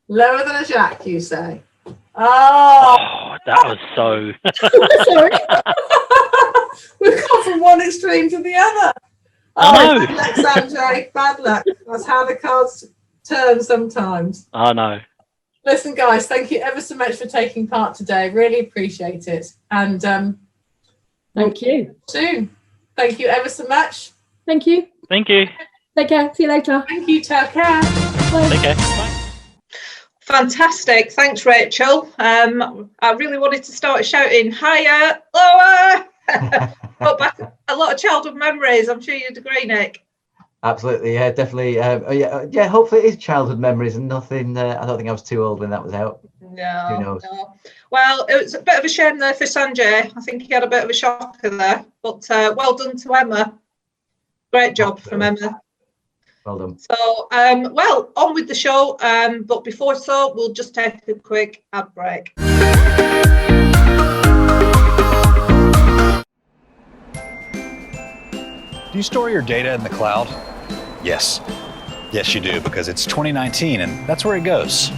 Lower than a Jack, you say? Oh, Oh, that was so... Sorry. we've gone from one extreme to the other. I know. Bad luck, Sanjay. Bad luck. That's how the cards turn sometimes. I know. Listen, guys, thank you ever so much for taking part today. Really appreciate it. And Thank you. soon. Thank you ever so much. Thank you. Thank you. Take care. See you later. Thank you. Take care. Take care. Bye. Fantastic. Thanks, Rachel. I really wanted to start shouting higher, lower. Brought back a lot of childhood memories. I'm sure you'd agree, Nick. Absolutely, yeah, definitely. Yeah. Hopefully, it is childhood memories and nothing. I don't think I was too old when that was out. No, Who knows? no. Well, it was a bit of a shame there for Sanjay. I think he had a bit of a shocker there, but well done to Emma. Great job from Emma. Well done. So, well, on with the show. But before so, we'll just take a quick ad break. Do you store your data in the cloud? Yes. Yes, you do, because it's 2019 and that's where it goes.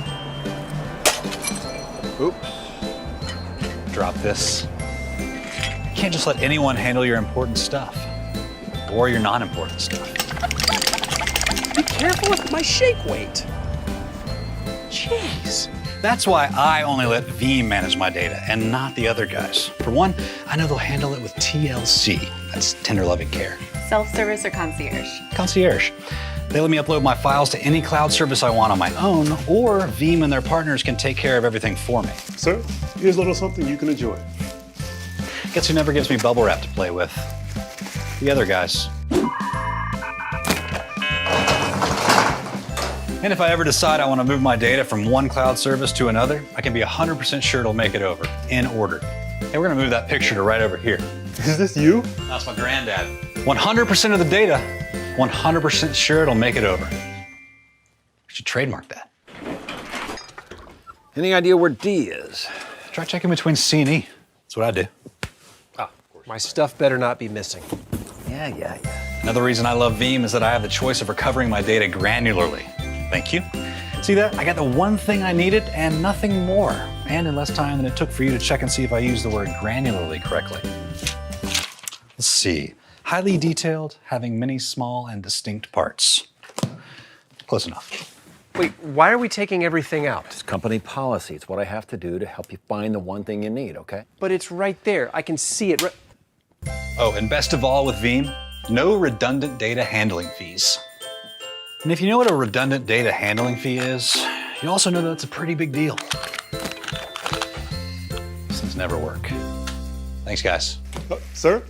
Oops. Drop this. You can't just let anyone handle your important stuff or your non-important stuff. Be careful with my shake weight. Jeez. That's why I only let Veeam manage my data and not the other guys. For one, I know they'll handle it with TLC. That's tender loving care. Self-service or concierge? Concierge. They let me upload my files to any cloud service I want on my own, or Veeam and their partners can take care of everything for me. Sir, here's a little something you can enjoy. Guess who never gives me bubble wrap to play with? The other guys. And if I ever decide I want to move my data from one cloud service to another, I can be 100% sure it'll make it over, in order. Hey, we're gonna move that picture to right over here. Is this you? That's my granddad. 100% of the data, 100% sure it'll make it over. We should trademark that. Any idea where D is? Try checking between C and E. That's what I do. Ah, my stuff better not be missing. Yeah. Another reason I love Veeam is that I have the choice of recovering my data granularly. Thank you. See that? I got the one thing I needed and nothing more, and in less time than it took for you to check and see if I used the word granularly correctly. Let's see. Highly detailed, having many small and distinct parts. Close enough. Wait, why are we taking everything out? It's company policy. It's what I have to do to help you find the one thing you need, okay? But it's right there. I can see it. Oh, and best of all with Veeam, no redundant data handling fees. And if you know what a redundant data handling fee is, you also know that it's a pretty big deal. These things never work. Thanks, guys. Sir?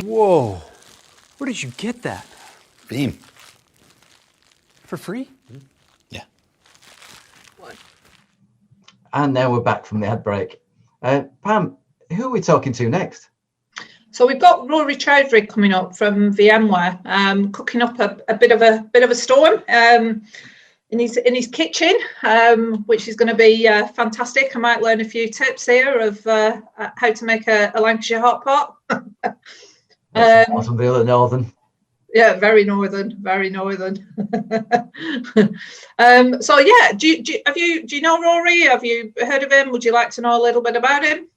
Whoa. Where did you get that? Veeam. For free? Yeah. And now we're back from the ad break. Pam, who are we talking to next? So we've got Rory Chowdhury coming up from VMware, cooking up a bit of a storm in his kitchen, which is going to be fantastic. I might learn a few tips here of how to make a Lancashire hot pot. From the other northern. Yeah, very northern. So yeah, do you know Rory? Have you heard of him? Would you like to know a little bit about him?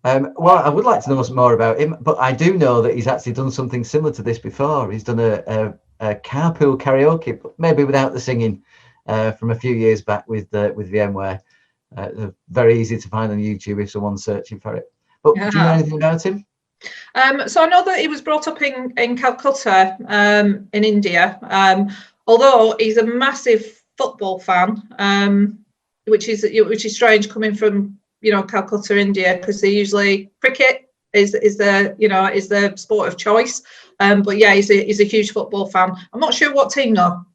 Well, I would like to know some more about him, but I do know that he's actually done something similar to this before. He's done a carpool karaoke, but maybe without the singing, from a few years back with VMware. Very easy to find on YouTube if someone's searching for it. But do you know anything about him? So I know that he was brought up in Calcutta, in India, although he's a massive football fan, which is strange coming from Calcutta, India, because they usually cricket is the sport of choice. But yeah, he's a huge football fan. I'm not sure what team though.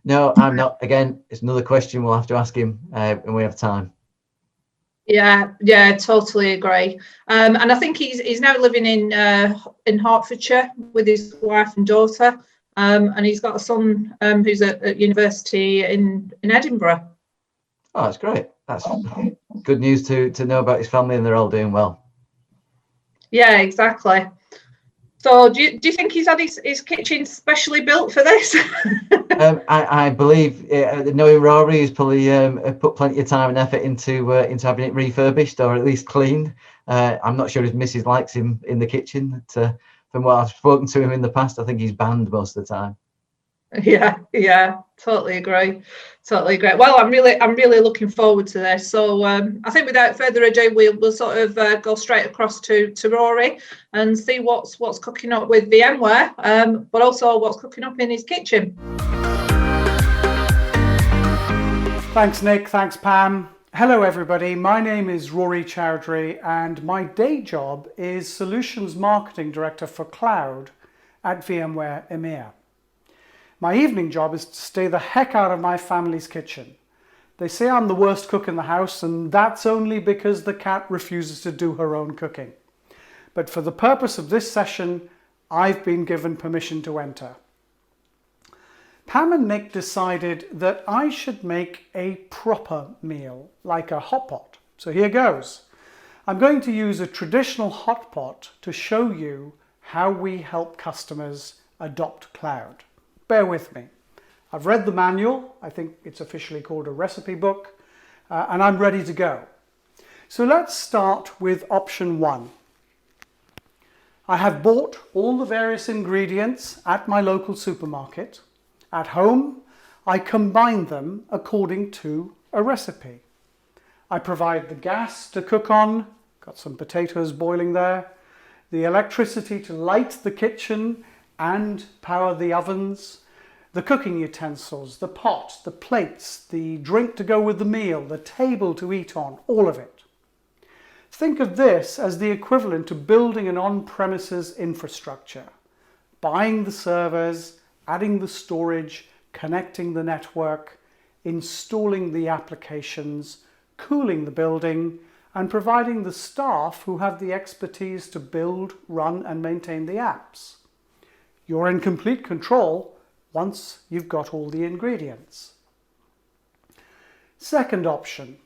No, I'm not. Again, it's another question we'll have to ask him when we have time. Yeah, totally agree. And I think he's now living in Hertfordshire with his wife and daughter, and he's got a son who's at university in Edinburgh. Oh, that's great. That's good news to know about his family, and they're all doing well. Yeah, exactly. So do you think he's had his kitchen specially built for this? I believe, knowing Rory, he's probably put plenty of time and effort into having it refurbished or at least cleaned. I'm not sure his missus likes him in the kitchen. From what I've spoken to him in the past, I think he's banned most of the time. Yeah, totally agree. Well, I'm really looking forward to this. So I think without further ado, we'll sort of go straight across to Rory and see what's cooking up with VMware, but also what's cooking up in his kitchen. Thanks, Nick. Thanks, Pam. Hello, everybody. My name is Rory Chowdhury, and my day job is Solutions Marketing Director for Cloud at VMware EMEA. My evening job is to stay the heck out of my family's kitchen, They say I'm the worst cook in the house, and that's only because the cat refuses to do her own cooking. But for the purpose of this session, I've been given permission to enter. Pam and Nick decided that I should make a proper meal, like a hot pot. So here goes. I'm going to use a traditional hot pot to show you how we help customers adopt cloud. Bear with me. I've read the manual. I think it's officially called a recipe book, and I'm ready to go. So let's start with option 1. I have bought all the various ingredients at my local supermarket. At home, I combine them according to a recipe. I provide the gas to cook on, got some potatoes boiling there, the electricity to light the kitchen and power the ovens, the cooking utensils, the pot, the plates, the drink to go with the meal, the table to eat on, all of it. Think of this as the equivalent to building an on-premises infrastructure, buying the servers, adding the storage, connecting the network, installing the applications, cooling the building, and providing the staff who have the expertise to build, run, and maintain the apps. You're in complete control once you've got all the ingredients. Second option,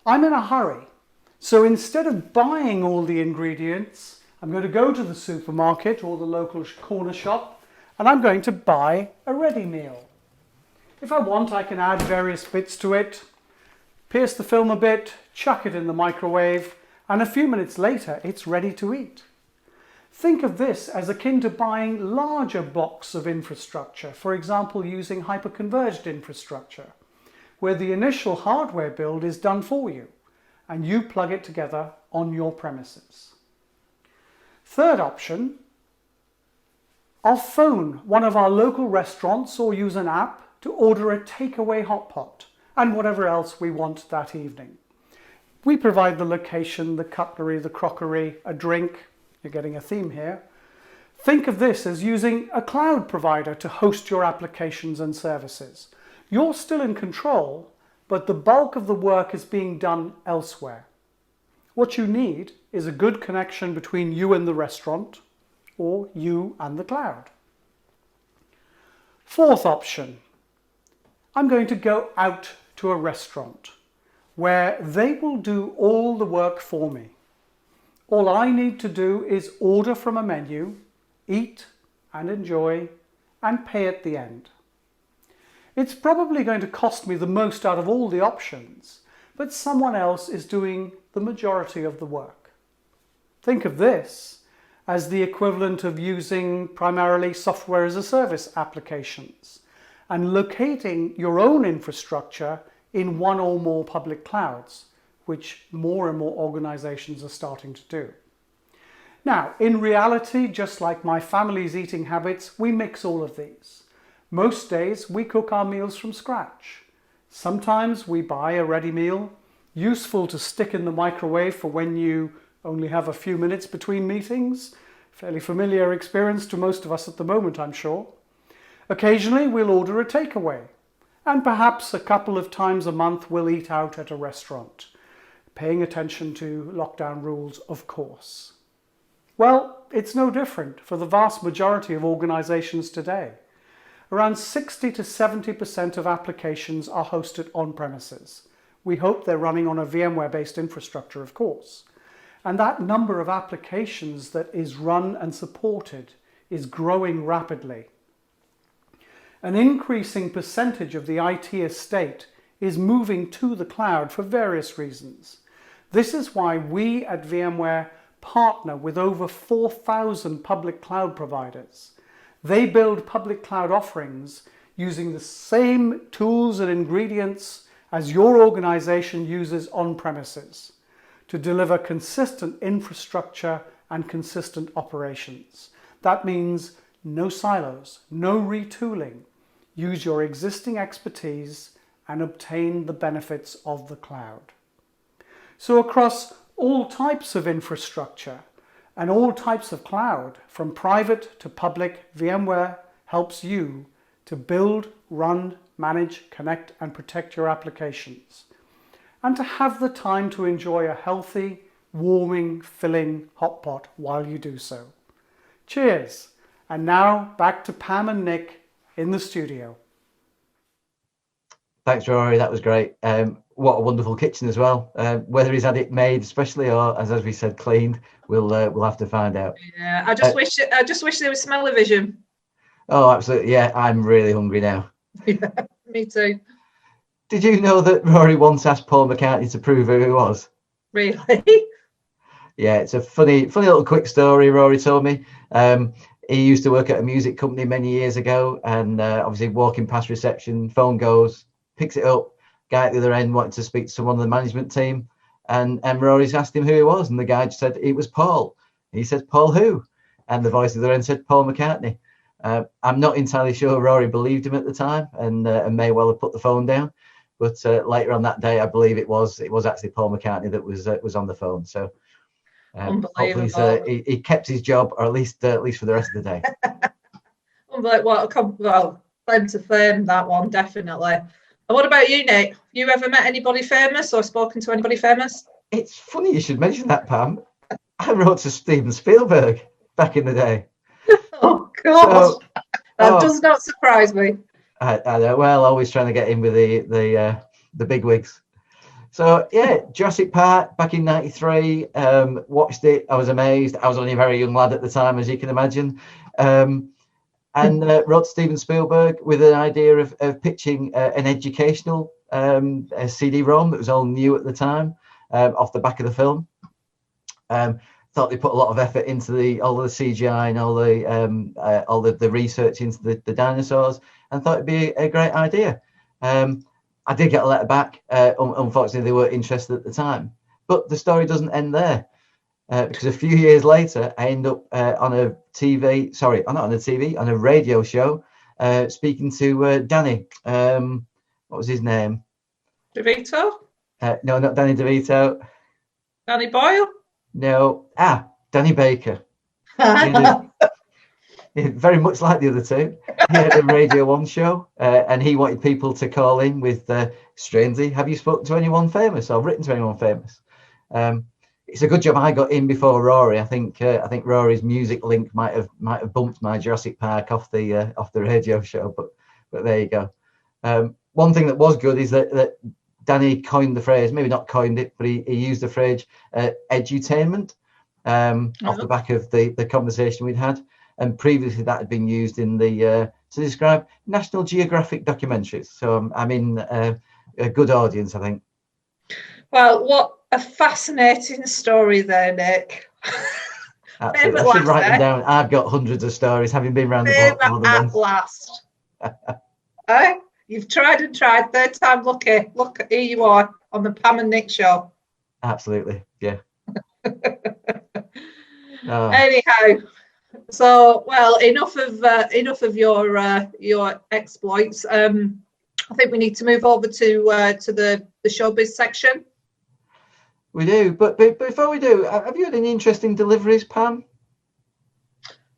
I'm in a hurry. So instead of buying all the ingredients, I'm going to go to the supermarket or the local corner shop and I'm going to buy a ready meal. If I want, I can add various bits to it, pierce the film a bit, chuck it in the microwave, and a few minutes later it's ready to eat. Think of this as akin to buying larger blocks of infrastructure, for example using hyperconverged infrastructure, where the initial hardware build is done for you and you plug it together on your premises. Third option, I'll phone one of our local restaurants or use an app to order a takeaway hot pot and whatever else we want that evening. We provide the location, the cutlery, the crockery, a drink. You're getting a theme here. Think of this as using a cloud provider to host your applications and services. You're still in control, but the bulk of the work is being done elsewhere. What you need is a good connection between you and the restaurant, or you and the cloud. Fourth option, I'm going to go out to a restaurant where they will do all the work for me. All I need to do is order from a menu, eat and enjoy, and pay at the end. It's probably going to cost me the most out of all the options, but someone else is doing the majority of the work. Think of this as the equivalent of using primarily software as a service applications and locating your own infrastructure in one or more public clouds, which more and more organizations are starting to do. Now, in reality, just like my family's eating habits, we mix all of these. Most days we cook our meals from scratch. Sometimes we buy a ready meal, useful to stick in the microwave for when you only have a few minutes between meetings. Fairly familiar experience to most of us at the moment, I'm sure. Occasionally we'll order a takeaway, and perhaps a couple of times a month we'll eat out at a restaurant, paying attention to lockdown rules, of course. Well, it's no different for the vast majority of organizations today. Around 60 to 70% of applications are hosted on premises. We hope they're running on a VMware-based infrastructure, of course. And that number of applications that is run and supported is growing rapidly. An increasing percentage of the IT estate is moving to the cloud for various reasons. This is why we at VMware partner with over 4,000 public cloud providers. They build public cloud offerings using the same tools and ingredients as your organization uses on premises to deliver consistent infrastructure and consistent operations. That means no silos, no retooling. Use your existing expertise and obtain the benefits of the cloud. So across all types of infrastructure and all types of cloud, from private to public, VMware helps you to build, run, manage, connect and protect your applications, and to have the time to enjoy a healthy, warming, filling hot pot while you do so. Cheers! And now back to Pam and Nick in the studio. Thanks, Rory. That was great. What a wonderful kitchen as well. Whether he's had it made especially or, as we said, cleaned, we'll have to find out. Yeah, I just wish there was smell-o-vision. Oh, absolutely. Yeah, I'm really hungry now. Yeah, me too. Did you know that Rory once asked Paul McCartney to prove who he was? Really? Yeah, it's a funny little quick story Rory told me. He used to work at a music company many years ago, and obviously walking past reception, phone goes, picks it up, guy at the other end wanted to speak to someone on the management team, and Rory's asked him who he was, and the guy just said it was Paul. He said, Paul who? And the voice at the other end said, Paul McCartney. I'm not entirely sure Rory believed him at the time, and may well have put the phone down. But later on that day, I believe it was actually Paul McCartney that was on the phone. So hopefully he kept his job, or at least for the rest of the day. Well, claim to fame, that one, definitely. And what about you, Nick? Have you ever met anybody famous or spoken to anybody famous? It's funny you should mention that, Pam. I wrote to Steven Spielberg back in the day. Oh, God. That does not surprise me. I know. Well, always trying to get in with the big wigs. So yeah, Jurassic Park back in '93. Watched it. I was amazed. I was only a very young lad at the time, as you can imagine. And wrote to Steven Spielberg with an idea of pitching an educational a CD-ROM that was all new at the time, off the back of the film. Thought they put a lot of effort into all the CGI and all the research into the dinosaurs, and thought it'd be a great idea. I did get a letter back. Unfortunately, they weren't interested at the time. But the story doesn't end there, because a few years later, I end up on a radio show, speaking to Danny. What was his name? DeVito? No, not Danny DeVito. Danny Boyle? No. Danny Baker. Very much like the other two. He had a Radio 1 show, and he wanted people to call in with, strangely, have you spoken to anyone famous or written to anyone famous? It's a good job I got in before Rory. I think Rory's music link might have bumped my Jurassic Park off the radio show, but there you go. One thing that was good is that Danny coined the phrase, maybe not coined it, but he used the phrase edutainment off the back of the conversation we'd had. And previously that had been used in to describe National Geographic documentaries. So I'm in a good audience, I think. Well, what a fascinating story there, Nick. Absolutely. I should write them down. I've got hundreds of stories, having been around the block more than once. At last. You've tried and tried. Third time lucky. Look, here you are on the Pam and Nick show. Absolutely, yeah. Anyhow, so enough of your exploits. I think we need to move over to the showbiz section. We do, but before we do, have you had any interesting deliveries, Pam?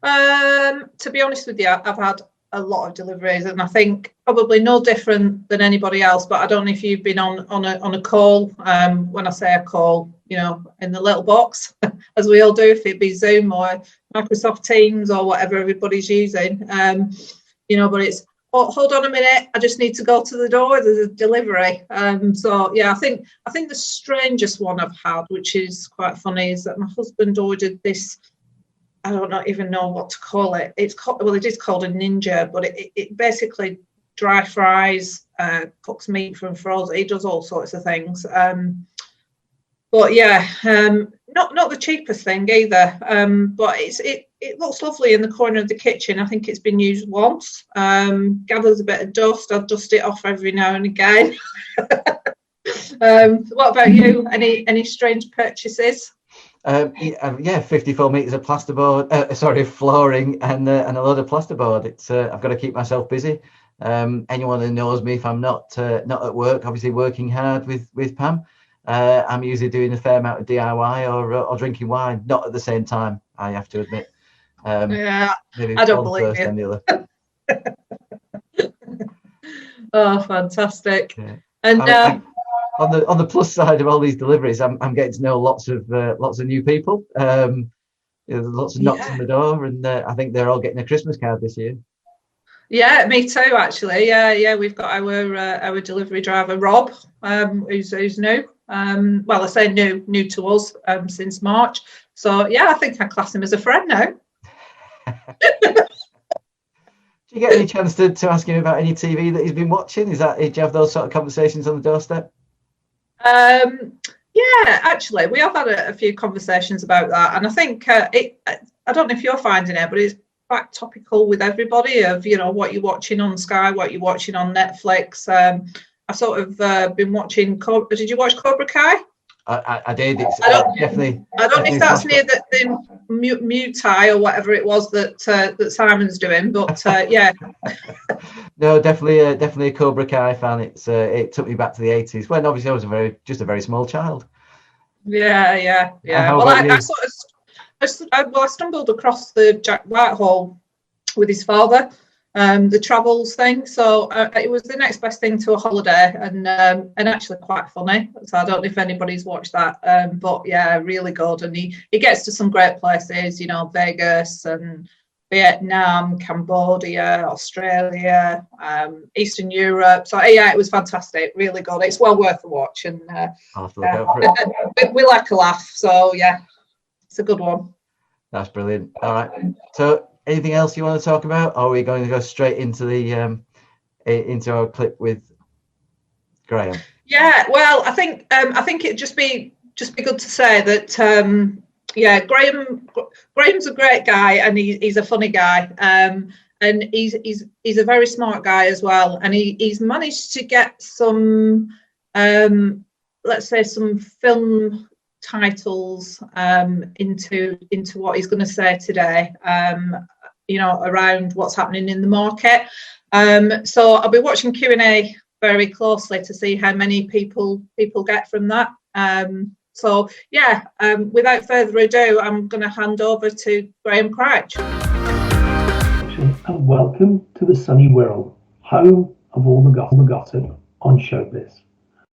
To be honest with you, I've had a lot of deliveries, and I think probably no different than anybody else. But I don't know if you've been on a call. When I say a call, in the little box, as we all do, if it be Zoom or Microsoft Teams or whatever everybody's using. But it's hold on a minute, I just need to go to the door. There's a delivery. So yeah, I think the strangest one I've had, which is quite funny, is that my husband ordered this. I don't even know what to call it. It is called a Ninja, but it basically dry fries, cooks meat from frozen. It does all sorts of things. But yeah, not the cheapest thing either. But it looks lovely in the corner of the kitchen. I think it's been used once. Gathers a bit of dust. I'll dust it off every now and again. What about you? Any strange purchases? 54 meters of plasterboard, flooring and a load of plasterboard. It's I've got to keep myself busy. Anyone who knows me, if I'm not at work, obviously working hard with Pam, I'm usually doing a fair amount of DIY or drinking wine, not at the same time, I have to admit. Yeah, maybe I don't one believe first it. and the other. Oh, fantastic. Yeah. And on the plus side of all these deliveries, I'm getting to know lots of new people. Lots of knocks on the door, and I think they're all getting a Christmas card this year. Yeah, me too, actually. Yeah, we've got our delivery driver Rob, who's new. Well, I say new to us since March. So yeah, I think I class him as a friend now. Do you get any chance to ask him about any TV that he's been watching? Do you have those sort of conversations on the doorstep? Yeah, actually, we have had a few conversations about that, and I think I don't know if you're finding it, but it's quite topical with everybody of what you're watching on Sky, what you're watching on Netflix. I've sort of been watching. Did you watch Cobra Kai? I did. It's definitely. I don't know if that's near the Mutai or whatever it was that Simon's doing, but yeah. No, definitely a Cobra Kai fan. It took me back to the 80s when obviously I was a very small child. Yeah. Well, I stumbled across the Jack Whitehall with his father, the travels thing. So it was the next best thing to a holiday, and actually quite funny. So I don't know if anybody's watched that, but yeah, really good. And he gets to some great places, Vegas and Vietnam, Cambodia, Australia, Eastern Europe. So yeah, it was fantastic, really good. It's well worth a watch, and I'll have to look out for it. We like a laugh, so yeah, it's a good one. That's brilliant. All right. So anything else you want to talk about, or are we going to go straight into the into our clip with Graham? Yeah, well, I think it'd just be good to say that Graham's a great guy, and he's a funny guy, and he's a very smart guy as well, and he's managed to get some let's say some film titles into what he's going to say today, around what's happening in the market. So I'll be watching Q&A very closely to see how many people get from that. So yeah, without further ado, I'm going to hand over to Graham Crouch. And welcome to the sunny world, home of all the gossip on showbiz.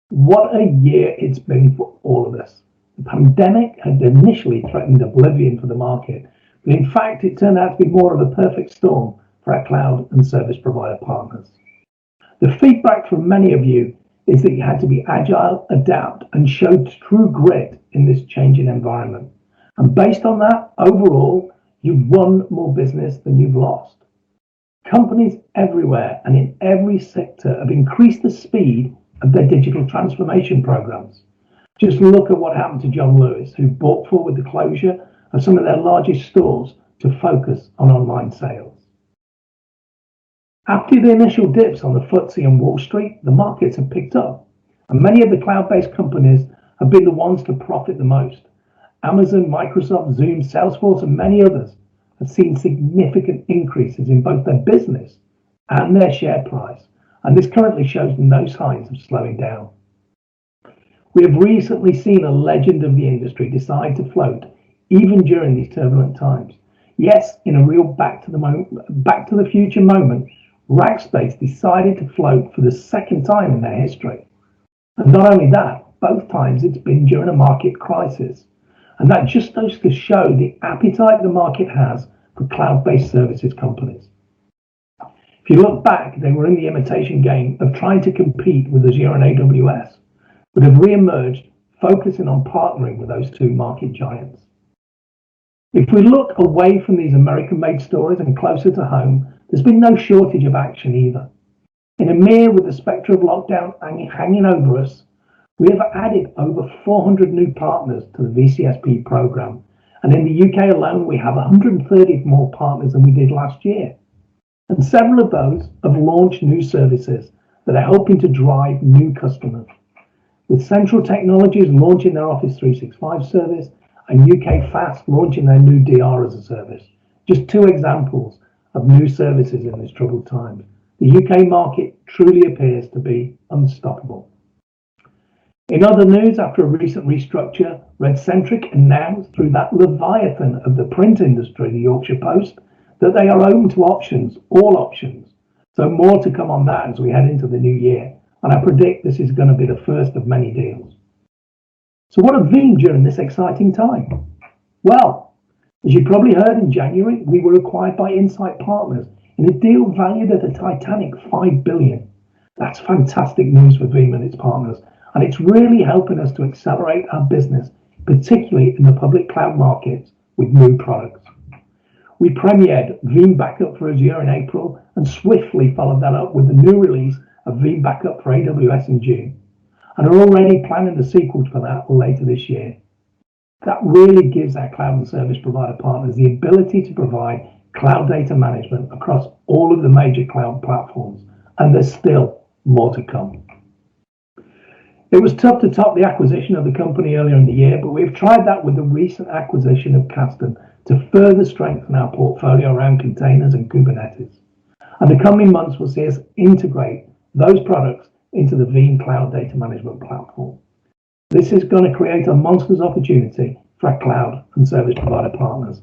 What a year it's been for all of us. The pandemic had initially threatened oblivion for the market, but in fact it turned out to be more of a perfect storm for our cloud and service provider partners. The feedback from many of you is that you had to be agile, adapt, and showed true grit in this changing environment. And based on that, overall, you've won more business than you've lost. Companies everywhere and in every sector have increased the speed of their digital transformation programs. Just look at what happened to John Lewis, who brought forward the closure of some of their largest stores to focus on online sales. After the initial dips on the FTSE and Wall Street, the markets have picked up, and many of the cloud-based companies have been the ones to profit the most. Amazon, Microsoft, Zoom, Salesforce, and many others have seen significant increases in both their business and their share price, and this currently shows no signs of slowing down. We have recently seen a legend of the industry decide to float even during these turbulent times. Yes, in a real back to the future moment, Rackspace decided to float for the second time in their history. And not only that, both times it's been during a market crisis. And that just goes to show the appetite the market has for cloud-based services companies. If you look back, they were in the imitation game of trying to compete with Azure and AWS, but have re-emerged, focusing on partnering with those two market giants. If we look away from these American-made stories and closer to home, there's been no shortage of action either. In EMEA, with the spectre of lockdown hanging over us, we have added over 400 new partners to the VCSP program. And in the UK alone, we have 130 more partners than we did last year. And several of those have launched new services that are helping to drive new customers. With Central Technologies launching their Office 365 service and UK Fast launching their new DR as a service. Just two examples of new services in this troubled time. The UK market truly appears to be unstoppable. In other news, after a recent restructure, Redcentric announced through that leviathan of the print industry, the Yorkshire Post, that they are open to options, all options, So more to come on that as we head into the new year, and I predict this is going to be the first of many deals. So what have Veeam during this exciting time? Well, as you probably heard, in January, we were acquired by Insight Partners in a deal valued at a titanic $5 billion. That's fantastic news for Veeam and its partners, and it's really helping us to accelerate our business, particularly in the public cloud markets with new products. We premiered Veeam Backup for Azure in April and swiftly followed that up with the new release of Veeam Backup for AWS in June, and are already planning the sequel for that later this year. That really gives our cloud and service provider partners the ability to provide cloud data management across all of the major cloud platforms, and there's still more to come. It was tough to top the acquisition of the company earlier in the year, but we've tried that with the recent acquisition of Kasten to further strengthen our portfolio around containers and Kubernetes. And the coming months will see us integrate those products into the Veeam Cloud Data Management Platform. This is going to create a monstrous opportunity for our cloud and service provider partners.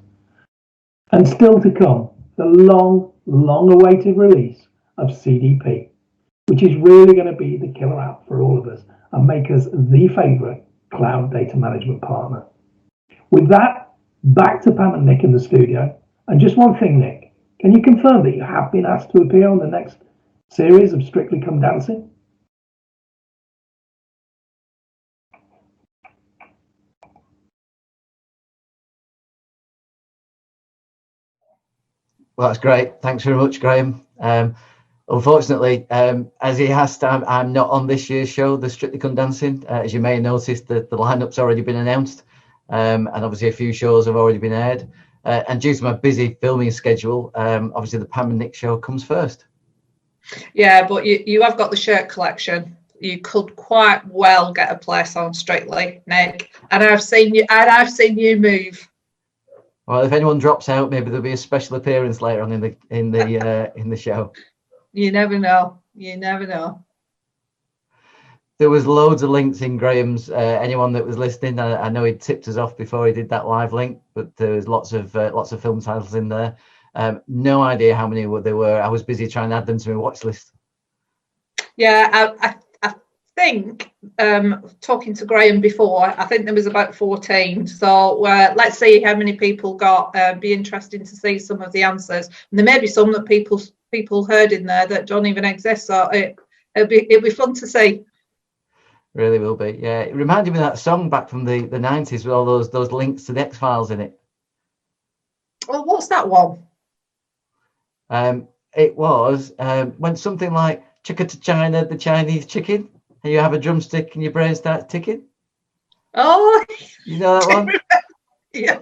And still to come, the long awaited release of CDP, which is really going to be the killer app for all of us and make us the favorite cloud data management partner. With that, back to Pam and Nick in the studio. And just one thing, Nick, can you confirm that you have been asked to appear on the next series of Strictly Come Dancing? Well, that's great. Thanks very much, Graham. Unfortunately, as he has to, I'm not on this year's show, the Strictly Come Dancing. As you may have noticed, the lineup's already been announced, and obviously a few shows have already been aired. And due to my busy filming schedule, obviously the Pam and Nick show comes first. Yeah, but you have got the shirt collection. You could quite well get a place on Strictly, Nick. And I've seen you move. Well, if anyone drops out, maybe there'll be a special appearance later on in the show. You never know. You never know. There was loads of links in Graham's. Anyone that was listening, I know he tipped us off before he did that live link, but there was lots of film titles in there. No idea how many there were. I was busy trying to add them to my watch list. Yeah, I think talking to Graham before, I think there was about 14. So let's see how many people got. Be interesting to see some of the answers. And there may be some that people heard in there that don't even exist. So it'll be fun to see. Really will be. Yeah, it reminded me of that song back from the 90s with all those links to the X-Files in it. Well, what's that one? It was when something like "Chicka to China, the Chinese chicken," and you have a drumstick and your brain starts ticking. Oh, you know that one? Yeah,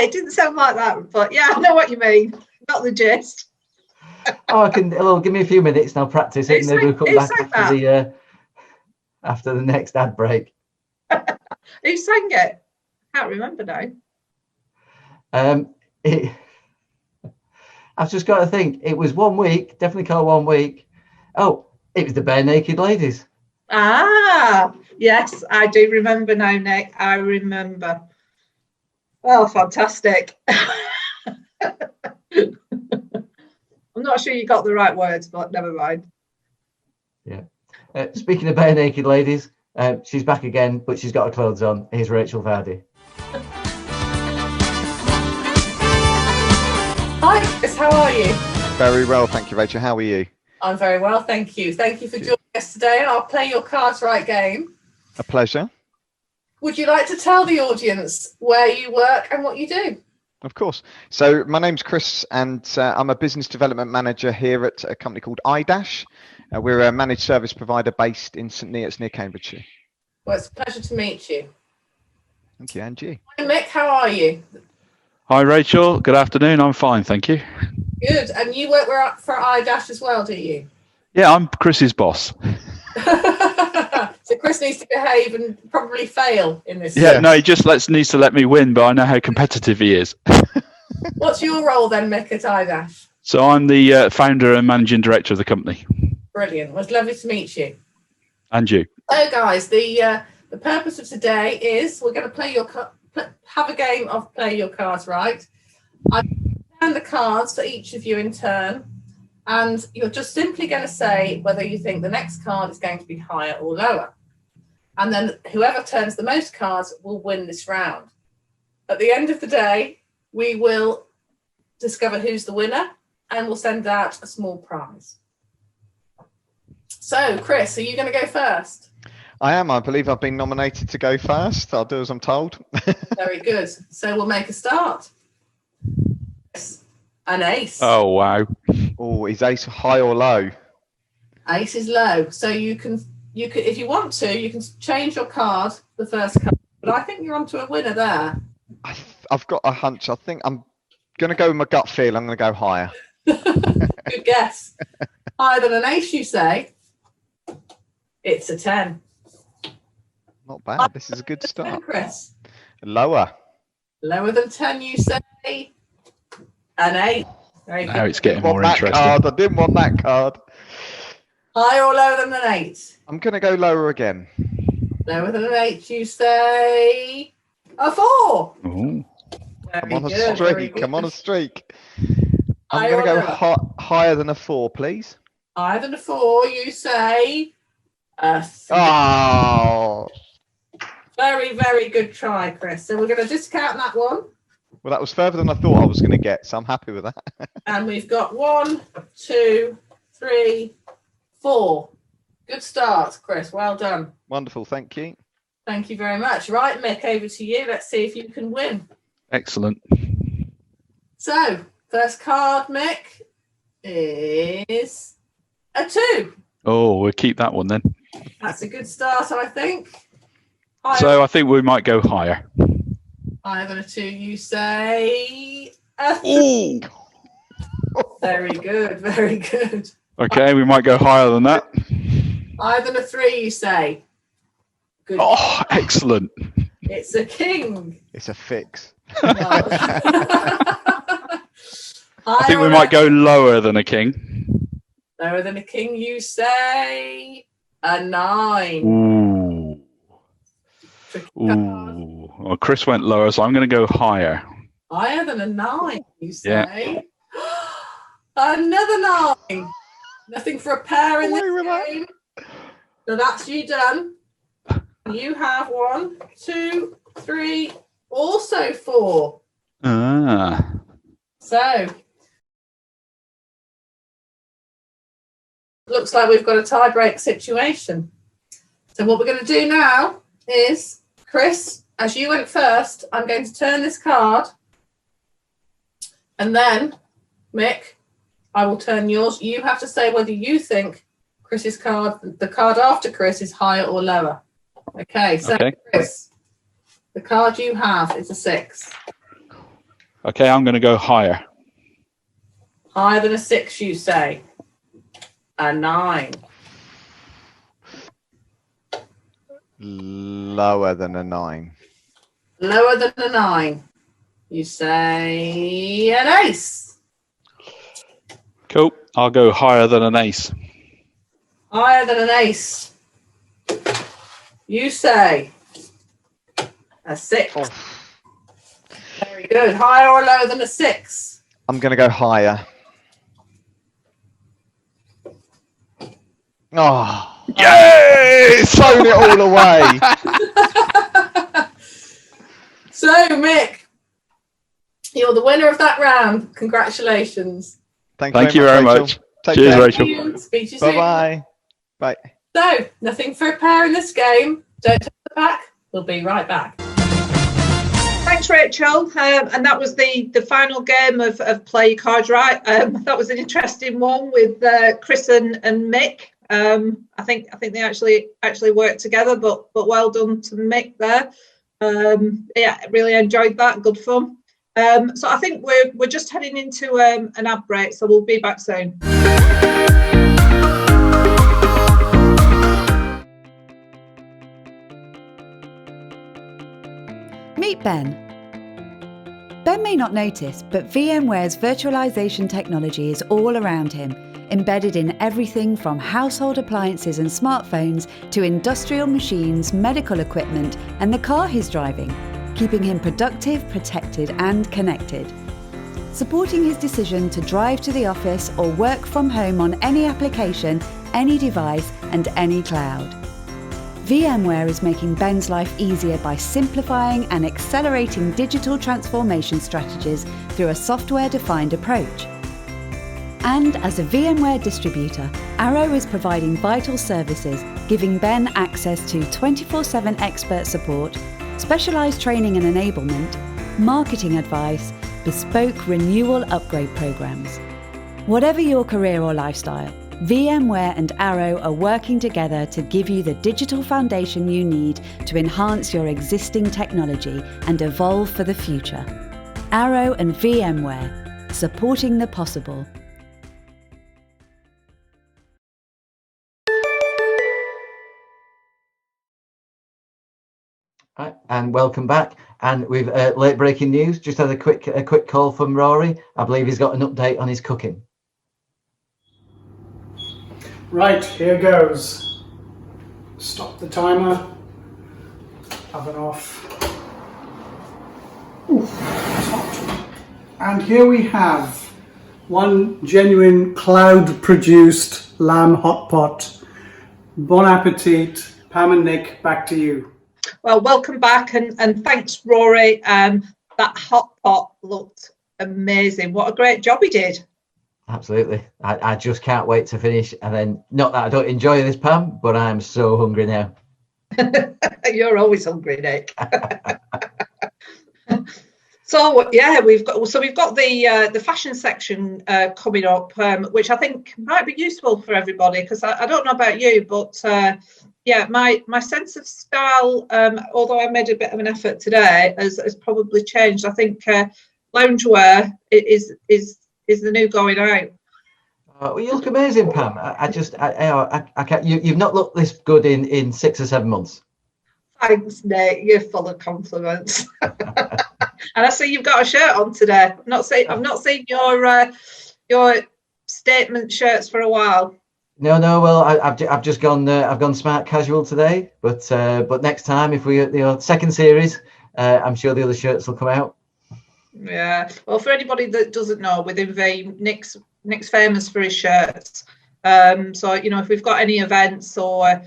it didn't sound like that, but yeah, I know what you mean. Not the gist. Oh, give me a few minutes and I'll practice it, and maybe we'll come back after the next ad break. Who sang it? I can't remember now. I've just got to think. It was 1 week, definitely called 1 week. Oh, it was the Bare Naked Ladies. Ah, yes, I do remember now, Nick. I remember. Oh, fantastic. I'm not sure you got the right words, but never mind. Yeah. Speaking of Bare Naked Ladies, she's back again, but she's got her clothes on. Here's Rachel Vardy. Hi, Chris, how are you? Very well, thank you, Rachel. How are you? I'm very well, thank you. Thank you for joining us today, and I'll play your cards right game. A pleasure. Would you like to tell the audience where you work and what you do? Of course. So my name's Chris, and I'm a business development manager here at a company called iDash. We're a managed service provider based in St Neots near Cambridgeshire. Well, it's a pleasure to meet you. Thank you, and you. Hi, Mick, how are you? Hi, Rachel. Good afternoon. I'm fine, thank you. Good. And you work for iDash as well, do you? Yeah, I'm Chris's boss. So Chris needs to behave and probably fail in this. Yeah, no, he just needs to let me win, but I know how competitive he is. What's your role then, Mick, at iDash? So I'm the founder and managing director of the company. Brilliant. Well, it's lovely to meet you. And you. So, guys, the purpose of today is we're going to have a game of play your cards right. I hand the cards for each of you in turn, And you're just simply going to say whether you think the next card is going to be higher or lower. And then whoever turns the most cards will win this round. At the end of the day, we will discover who's the winner and we'll send out a small prize. So, Chris, are you going to go first? I am. I believe I've been nominated to go first. I'll do as I'm told. Very good. So we'll make a start. An ace. Oh, wow. Oh, is ace high or low? Ace is low. So you can, if you want to, you can change your card, the first card. But I think you're onto a winner there. I've got a hunch. I think I'm going to go with my gut feel. I'm going to go higher. Good guess. Higher than an ace, you say? It's a 10. Not bad. This is a good start. Chris. Lower. Lower than 10, you say? An 8. Very Now good. it's getting Want more that interesting. card. I didn't want that card. Higher or lower than an 8? I'm going to go lower again. Lower than an 8, you say? A 4. Ooh. I'm Very on a good, very streak. I'm on a good. streak. I'm Higher going to or go lower? higher than a 4, please. Higher than a 4, you say? A 3. Oh. Very, very good try, Chris. So we're going to discount that one. Well, that was further than I thought I was going to get, so I'm happy with that. And we've got 1, 2, 3, 4. Good start, Chris. Well done. Wonderful. Thank you. Thank you very much. Right, Mick, over to you. Let's see if you can win. Excellent. So, first card, Mick, is a 2. Oh, we'll keep that one then. That's a good start, I think. So I think we might go higher. Higher than a 2, you say a 3. Very good, very good. Okay, we might go higher than that. Higher than a 3, you say. Good. Oh, excellent. It's a king. It's a fix. I think we might go lower than a king. Lower than a king, you say a 9. Ooh. Ooh. Well, Chris went lower, so I'm going to go higher. Higher than a 9, you say. Yeah. Another 9. Nothing for a pair in this game. So that's you done. You have 1, 2, 3, also 4. Ah. So looks like we've got a tie-break situation. So what we're going to do now is, Chris, as you went first, I'm going to turn this card. And then, Mick, I will turn yours. You have to say whether you think Chris's card, the card after Chris, is higher or lower. Okay, so Okay. Chris, the card you have is a 6. Okay, I'm going to go higher. Higher than a 6, you say. A 9. Lower than a 9. Lower than a 9. You say an ace. Cool. I'll go higher than an ace. Higher than an ace. You say a 6. Very good. Higher or lower than a 6? I'm going to go higher. Oh, yay! Thrown it all away. So, Mick, you're the winner of that round. Congratulations. Thank you very Rachel. much. Take Cheers, care. Rachel. Thank you. Speak to you soon. Bye-bye. Bye. So, nothing for a pair in this game. Don't turn it back. We'll be right back. Thanks, Rachel. And that was the final game of Play Your Cards Right. That was an interesting one with Chris and Mick. I think they actually worked together, but well done to Mick there. Yeah, really enjoyed that. Good fun. So I think we're just heading into an ad break, so we'll be back soon. Meet Ben. Ben may not notice, but VMware's virtualization technology is all around him, embedded in everything from household appliances and smartphones to industrial machines, medical equipment, and the car he's driving, keeping him productive, protected, and connected. supporting his decision to drive to the office or work from home on any application, any device, and any cloud. VMware is making Ben's life easier by simplifying and accelerating digital transformation strategies through a software-defined approach. And as a VMware distributor, Arrow is providing vital services, giving Ben access to 24/7 expert support, specialised training and enablement, marketing advice, bespoke renewal upgrade programs. Whatever your career or lifestyle, VMware and Arrow are working together to give you the digital foundation you need to enhance your existing technology and evolve for the future. Arrow and VMware, supporting the possible. Right, and welcome back. And we've late breaking news. Just had a quick call from Rory. I believe he's got an update on his cooking. Right, here goes. Stop the timer. Oven off. Ooh, hot. And here we have one genuine cloud-produced lamb hot pot. Bon appetit. Pam and Nick, back to you. Well, welcome back, and thanks, Rory. That hot pot looked amazing. What a great job he did. Absolutely. I just can't wait to finish. And then, not that I don't enjoy this, Pam, but I'm so hungry now. You're always hungry, Nick. So yeah, we've got the fashion section coming up, which I think might be useful for everybody, because I don't know about you, but yeah, my sense of style, although I made a bit of an effort today, has probably changed. I think loungewear is the new going out. Well, you look amazing, Pam. I can't. You've not looked this good in 6 or 7 months. Thanks, Nick. You're full of compliments. And I see you've got a shirt on today. I've not seen your statement shirts for a while. No. Well, I've just gone. I've gone smart casual today. But next time, if we the second series, I'm sure the other shirts will come out. Yeah. Well, for anybody that doesn't know, within Veeam, Nick's famous for his shirts. So if we've got any events or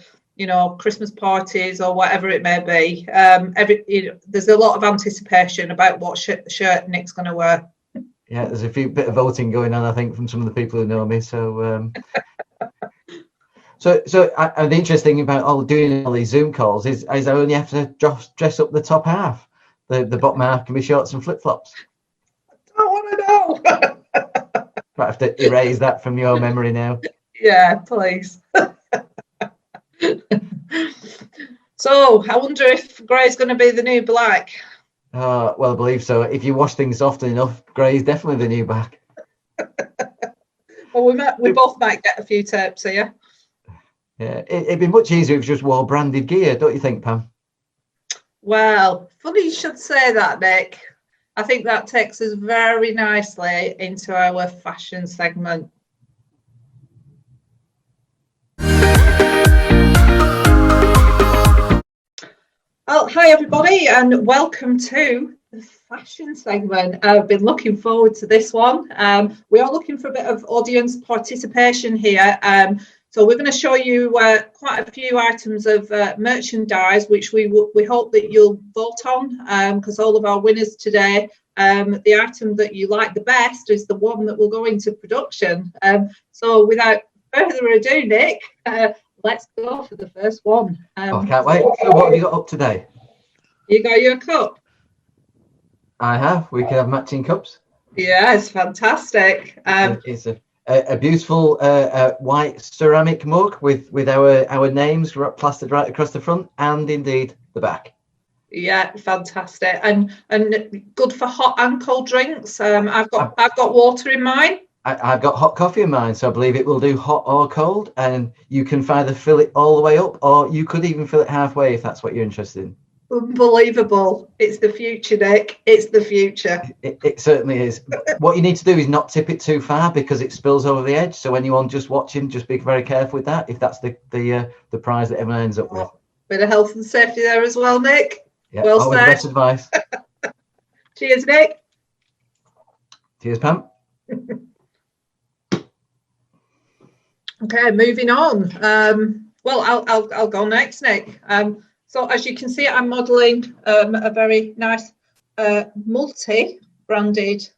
Christmas parties or whatever it may be, there's a lot of anticipation about what shirt Nick's going to wear. Yeah, there's a bit of voting going on, I think, from some of the people who know me. So, the interesting thing about doing all these Zoom calls is I only have to dress up the top half. The bottom half can be shorts and flip flops. I don't want to know. Might have to erase that from your memory now. Yeah, please. So I wonder if grey is going to be the new black. Well, I believe so. If you wash things often enough, grey is definitely the new black. Well, we both might get a few tapes here. Yeah, it'd be much easier if you just wore branded gear, don't you think, Pam? Well, funny you should say that, Nick. I think that takes us very nicely into our fashion segment. Well, hi everybody, and welcome to the fashion segment. I've been looking forward to this one. We are looking for a bit of audience participation here. So we're going to show you quite a few items of merchandise, which we hope that you'll vote on, because all of our winners today, the item that you like the best is the one that will go into production. So without further ado, Nick, let's go for the first one. I can't wait. So what have you got up today? You got your cup? I have. We can have matching cups. Yeah, it's fantastic. It's a beautiful white ceramic mug with our names plastered right across the front and indeed the back. Yeah, fantastic, and good for hot and cold drinks. I've got water in mine. I've got hot coffee in mine, so I believe it will do hot or cold, and you can either fill it all the way up, or you could even fill it halfway if that's what you're interested in. Unbelievable. It's the future, Nick. It's the future. It certainly is. What you need to do is not tip it too far because it spills over the edge. So anyone just watching, just be very careful with that if that's the prize that everyone ends up with. Bit of health and safety there as well, Nick. Yeah, well always said. best advice. Cheers, Nick. Cheers, Pam. Okay, moving on. Well, I'll go next, Nick. So as you can see, I'm modelling a very nice multi-branded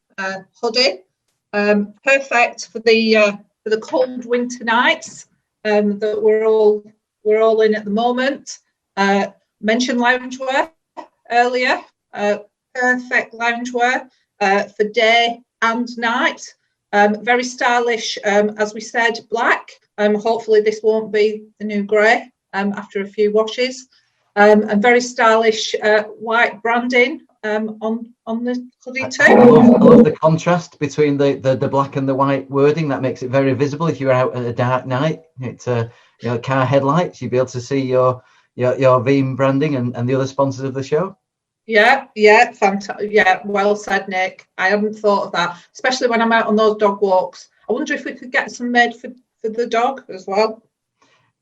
hoodie, perfect for the cold winter nights that we're all in at the moment. Mentioned loungewear earlier. Perfect loungewear for day and night. Very stylish, as we said, black. Hopefully this won't be the new grey after a few washes. And very stylish white branding on the hoodie too. I love the contrast between the black and the white wording. That makes it very visible if you're out at a dark night. It's car headlights. You'll be able to see your Veeam branding and the other sponsors of the show. Yeah, fantastic. Yeah, well said, Nick. I hadn't thought of that, especially when I'm out on those dog walks. I wonder if we could get some made for the dog as well.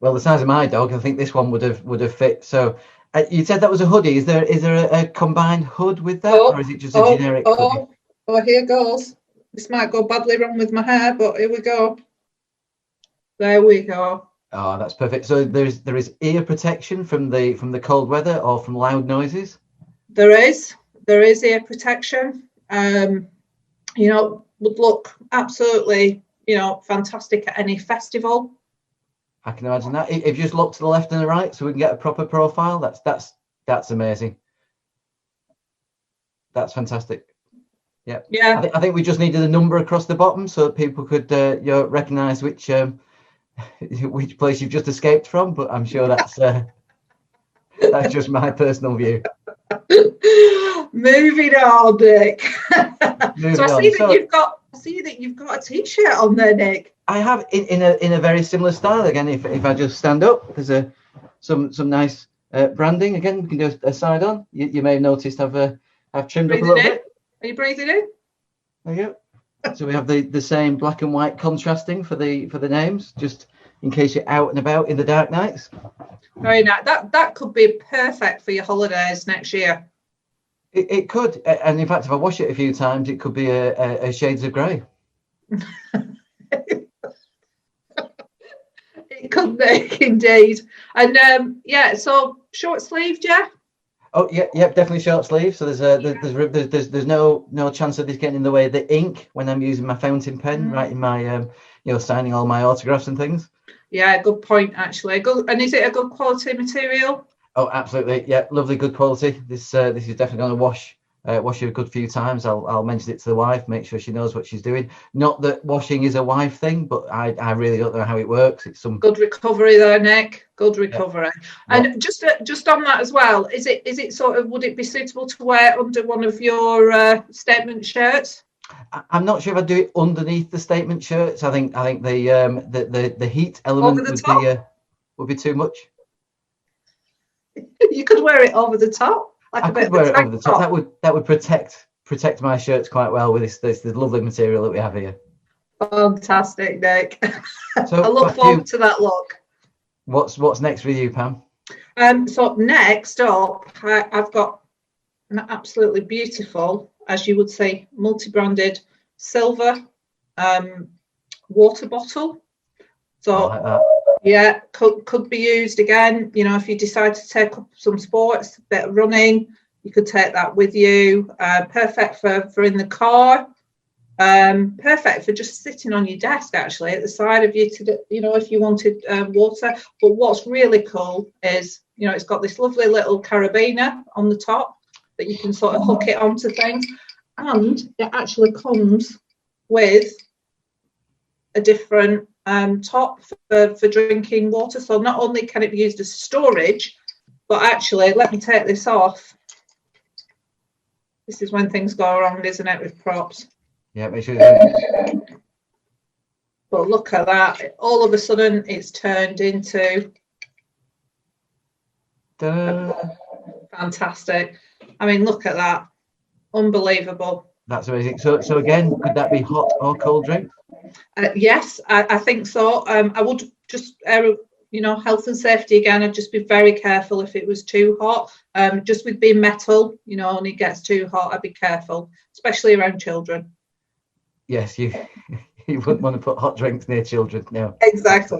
Well, the size of my dog, I think this one would have fit. So you said that was a hoodie. Is there a combined hood with that, or is it just a generic hoodie? Oh, here goes. This might go badly wrong with my hair, but here we go. There we go. Oh, that's perfect. So there is ear protection from the cold weather or from loud noises. There is ear protection. Would look absolutely, fantastic at any festival. I can imagine that. If you just look to the left and the right, so we can get a proper profile. That's amazing. That's fantastic. Yeah. Yeah. I think we just needed a number across the bottom so that people could recognise which place you've just escaped from. But I'm sure that's just my personal view. Moving on, Nick. So I see that you've got a t-shirt on there, Nick. I have in a very similar style again. If I just stand up, there's some nice branding again. We can do a side on. You may have noticed I've trimmed up a little bit. Are you breathing in? There you go. So we have the same black and white contrasting for the names, just in case you're out and about in the dark nights. Very nice. That could be perfect for your holidays next year. It could, and in fact, if I wash it a few times, it could be a shades of grey. It could be indeed. And so short sleeved, yeah. Oh yeah, definitely short sleeve. So there's no chance of this getting in the way of the ink when I'm using my fountain pen, writing my signing all my autographs and things. Yeah, good point actually. Good. And is it a good quality material? Oh, absolutely. Yeah, lovely, good quality. This is definitely going to wash it a good few times. I'll mention it to the wife, make sure she knows what she's doing. Not that washing is a wife thing, but I really don't know how it works. It's some good recovery there, Nick. Good recovery. Yeah. And just on that as well, is it sort of, would it be suitable to wear under one of your statement shirts? I'm not sure if I'd do it underneath the statement shirts. I think the heat element would be too much. You could wear it over the top. I could wear it over the top. That would protect my shirts quite well with this lovely material that we have here. Fantastic, Nick. So I look forward to that look. What's next with you, Pam? So next up, I've got an absolutely beautiful, as you would say, multi-branded silver water bottle. So I like that. Yeah, could be used again. If you decide to take up some sports, a bit of running, you could take that with you. Perfect for in the car. Perfect for just sitting on your desk, actually, at the side of you if you wanted water. But what's really cool is, it's got this lovely little carabiner on the top that you can sort of hook it onto things, and it actually comes with a different top for drinking water. So not only can it be used as storage, but actually, let me take this off. This is when things go wrong, isn't it, with props? Yeah, make sure. But look at that. All of a sudden, it's turned into fantastic. I mean, look at that. Unbelievable. That's amazing. So again, could that be hot or cold drink? Yes, I think so. I would just, health and safety again, I'd just be very careful if it was too hot. Just with being metal, and it gets too hot, I'd be careful, especially around children. Yes, you wouldn't want to put hot drinks near children. No. Exactly.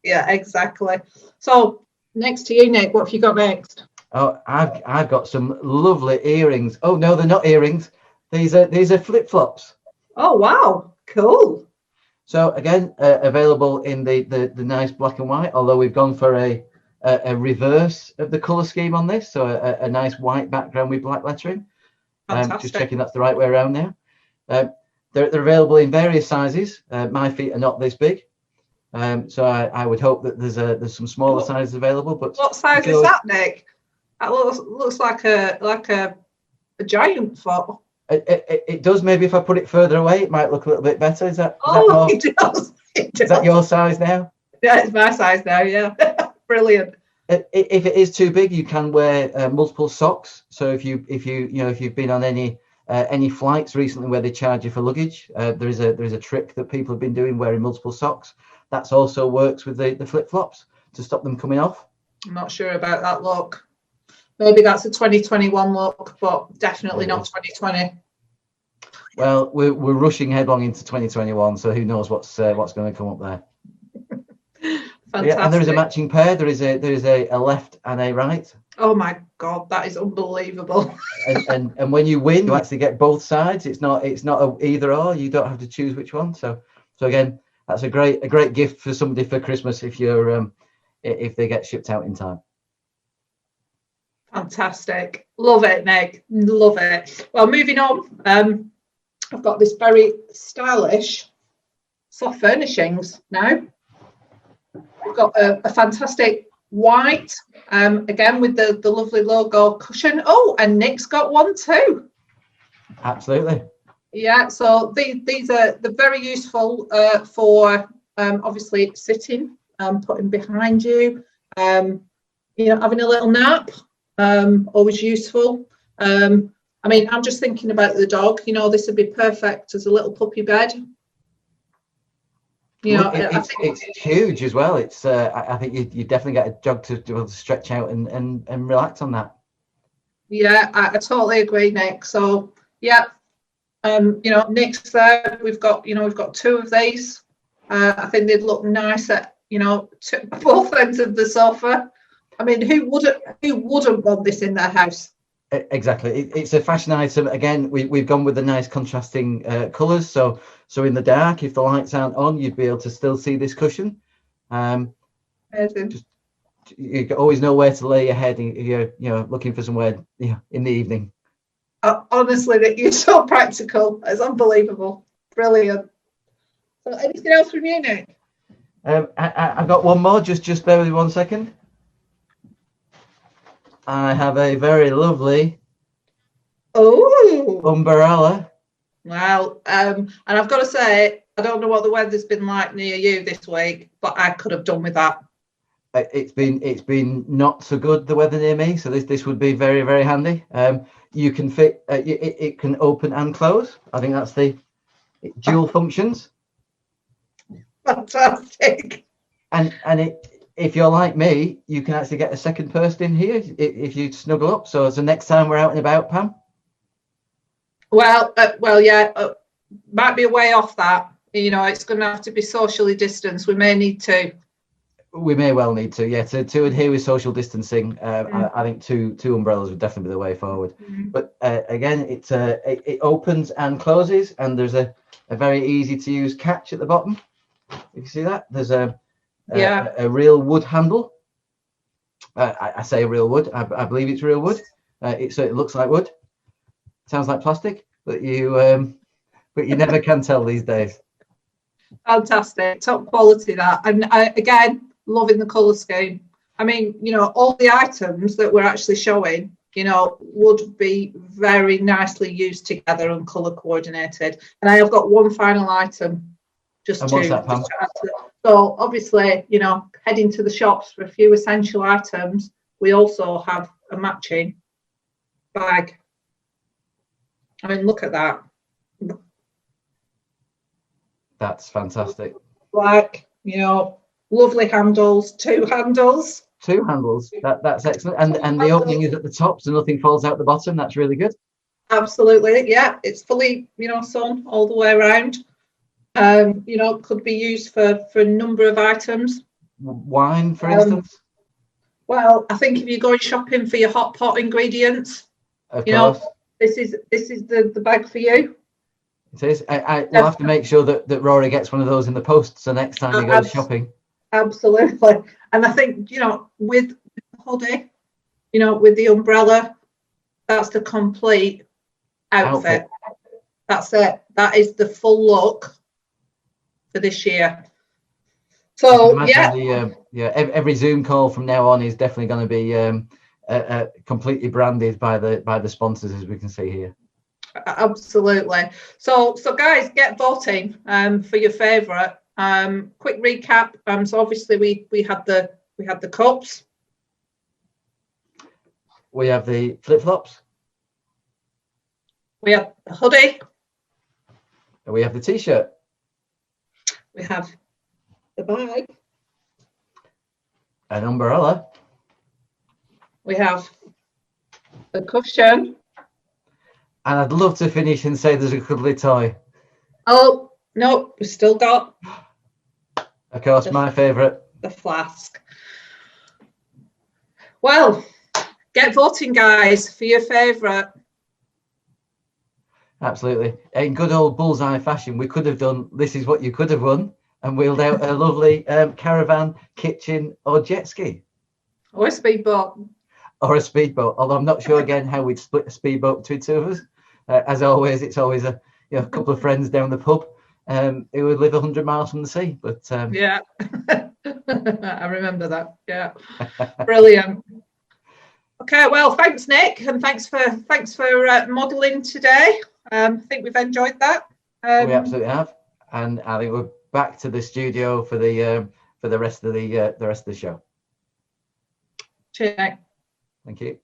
Yeah, exactly. So next to you, Nick, what have you got next? Oh, I've got some lovely earrings. Oh no, they're not earrings. These are flip flops. Oh wow, cool. So again, available in the nice black and white. Although we've gone for a reverse of the color scheme on this, so a nice white background with black lettering. Just checking that's the right way around now. They're available in various sizes. My feet are not this big, so I would hope that there's some smaller sizes available. But what size is that, Nick? That looks like a giant foot. It does. Maybe if I put it further away, it might look a little bit better. Is that It does. Is that your size now? Yeah, it's my size now. Yeah, brilliant. If it is too big, you can wear multiple socks. So if you've been on any flights recently where they charge you for luggage, there is a trick that people have been doing, wearing multiple socks. That also works with the flip flops to stop them coming off. I'm not sure about that look. Maybe that's a 2021 look, but definitely not 2020. Well, we're rushing headlong into 2021, so who knows what's going to come up there. Fantastic. Yeah, and there is a matching pair. There is a left and a right. Oh my God, that is unbelievable. and when you win, you actually get both sides. It's not a either or. You don't have to choose which one. So again, that's a great gift for somebody for Christmas if they get shipped out in time. Fantastic. Love it, Nick. Love it. Well, moving on. I've got this very stylish soft furnishings now. We've got a fantastic white, again with the lovely logo cushion. Oh, and Nick's got one too. Absolutely. Yeah, so these are very useful for obviously sitting, putting behind you, having a little nap. Always useful. I mean, I'm just thinking about the dog. This would be perfect as a little puppy bed. It's huge as well. It's I think you definitely get a dog to be able to stretch out and relax on that. Yeah, I totally agree, Nick. So yeah, Nick's there. We've got two of these. I think they'd look nice at both ends of the sofa. I mean, who wouldn't want this in their house? Exactly. It's a fashion item. Again, we've gone with the nice contrasting colours. So in the dark, if the lights aren't on, you'd be able to still see this cushion. You always know where to lay your head. You're looking for somewhere in the evening. Honestly, that you're so practical. It's unbelievable. Brilliant. So, anything else from you, Nick? I've got one more. Just bear with me 1 second. I have a very lovely umbrella. Wow. And I've got to say, I don't know what the weather's been like near you this week, but I could have done with that. It's been not so good, the weather near me, so this would be very, very handy. You can fit it can open and close. I think that's the dual functions. Fantastic. And if you're like me, you can actually get a second person in here if you snuggle up. So next time we're out and about, Pam. Well, yeah, might be a way off that. It's going to have to be socially distanced. We may need to. We may well need to, yeah, to adhere with social distancing. I think two umbrellas would definitely be the way forward. But again, it opens and closes, and there's a very easy to use catch at the bottom. You can see that there's a real wood handle. I say real wood. I believe it's real wood. It looks like wood. Sounds like plastic, but you never can tell these days. Fantastic, top quality that, and again, loving the colour scheme. I mean, all the items that we're actually showing, would be very nicely used together and colour coordinated. And I have got one final item. What's that, Pam? So obviously, heading to the shops for a few essential items, we also have a matching bag. I mean, look at that. That's fantastic. Black, lovely handles, two handles. Two handles. That's excellent. And the opening is at the top, so nothing falls out the bottom. That's really good. Absolutely, yeah. It's fully, sewn all the way around. You know, could be used for a number of items. Wine, for instance. Well, I think if you're going shopping for your hot pot ingredients, Of you course. know, this is the bag for you. It is. We'll have to make sure that Rory gets one of those in the post, so next time he goes shopping. Absolutely. And I think, you know, with the hoodie, you know, with the umbrella, that's the complete outfit. That's it. That is the full look for this year. So every Zoom call from now on is definitely going to be completely branded by the sponsors, as we can see here. Absolutely. So guys, get voting for your favourite. Quick recap. So obviously we had the cups. We have the flip flops. We have the hoodie. And we have the t-shirt. We have the bag. An umbrella. We have the cushion. And I'd love to finish and say there's a cuddly toy. Oh, no, we've still got... Of course, my favourite. The flask. Well, get voting, guys, for your favourite. Absolutely. In good old bullseye fashion, we could have done This Is What You Could Have Won and wheeled out a lovely caravan, kitchen or jet ski. Or a speedboat. Or a speedboat, although I'm not sure again how we'd split a speedboat between two of us. As always, it's always a couple of friends down the pub who would live 100 miles from the sea. But yeah, I remember that. Yeah, brilliant. Okay, well, thanks, Nick, and thanks for modelling today. I think we've enjoyed that. We absolutely have, and I think we're back to the studio for the rest of the show. Cheers, Nick. Thank you.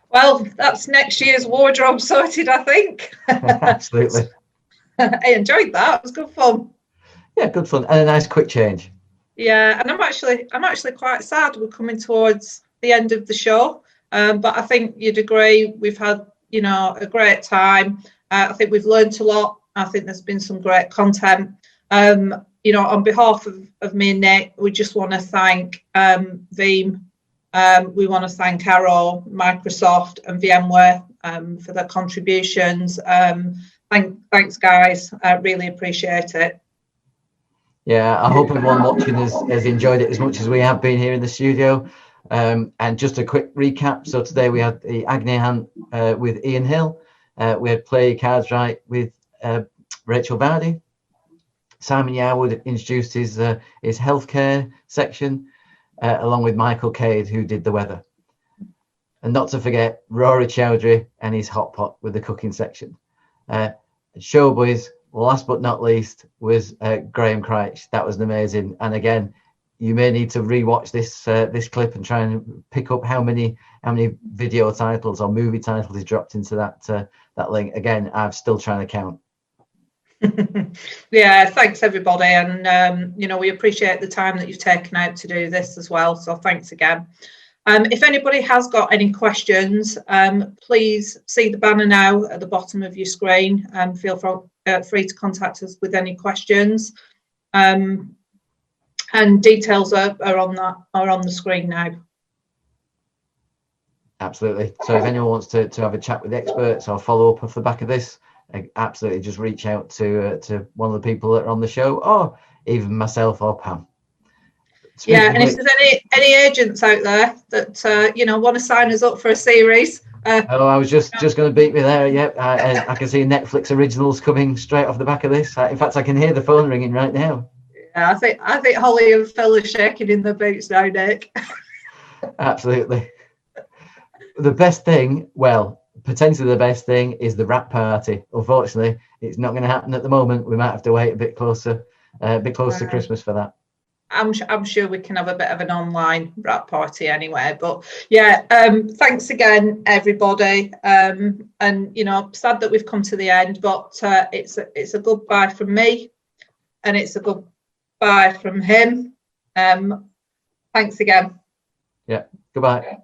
Well, that's next year's wardrobe sorted, I think. Absolutely. I enjoyed that. It was good fun. Yeah, good fun and a nice quick change. Yeah, and I'm actually quite sad we're coming towards the end of the show. But I think you'd agree we've had, you know, a great time. I think we've learned a lot. I think there's been some great content. You know, on behalf of me and Nick, we just want to thank Veeam. We want to thank Arrow, Microsoft and VMware for their contributions. Thanks, guys. I really appreciate it. Yeah, I hope everyone watching has enjoyed it as much as we have been here in the studio. And just a quick recap. So today we had the Agni Hunt with Ian Hill. We had Play Your Cards Right with Rachel Bardi. Simon Yarwood introduced his healthcare section, along with Michael Cade, who did the weather. And not to forget Rory Chowdhury and his hot pot with the cooking section. Showboys, last but not least, was Graham Crouch. That was amazing. And again, you may need to rewatch this clip and try and pick up how many video titles or movie titles he dropped into that link. Again, I'm still trying to count. Yeah, thanks everybody, and you know, we appreciate the time that you've taken out to do this as well, so thanks again. If anybody has got any questions, please see the banner now at the bottom of your screen and feel free to contact us with any questions. And details are on the screen now. Absolutely. So if anyone wants to have a chat with the experts or follow up off the back of this, absolutely just reach out to one of the people that are on the show, or even myself or Pam. Yeah, and if there's any agents out there that want to sign us up for a series. I was just going to beat me there. Yep, I can see Netflix originals coming straight off the back of this. In fact, I can hear the phone ringing right now. Yeah, I think Holly and Phil are shaking in their boots now, Nick. Absolutely. The best thing, well, potentially the best thing, is the wrap party. Unfortunately, it's not going to happen at the moment. We might have to wait a bit closer to Christmas for that. I'm sure we can have a bit of an online wrap party anyway. But yeah, thanks again, everybody. And I'm sad that we've come to the end, but it's a goodbye from me, and it's a goodbye from him. Thanks again. Yeah, goodbye.